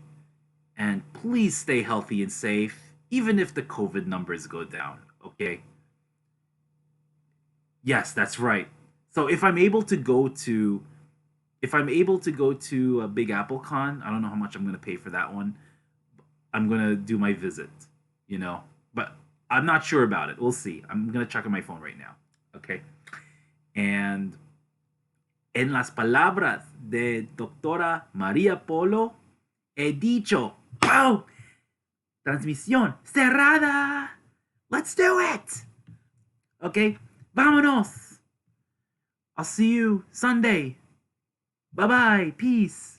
and please stay healthy and safe, even if the COVID numbers go down. Okay? Yes, that's right. So if I'm able to go to a Big Apple Con, I don't know how much I'm gonna pay for that one. I'm gonna do my visit, you know. But I'm not sure about it. We'll see. I'm gonna check on my phone right now. Okay. And en las palabras de doctora María Polo, he dicho, ¡Pow! Transmisión cerrada. Let's do it. Okay. Vámonos. I'll see you Sunday. Bye bye. Peace.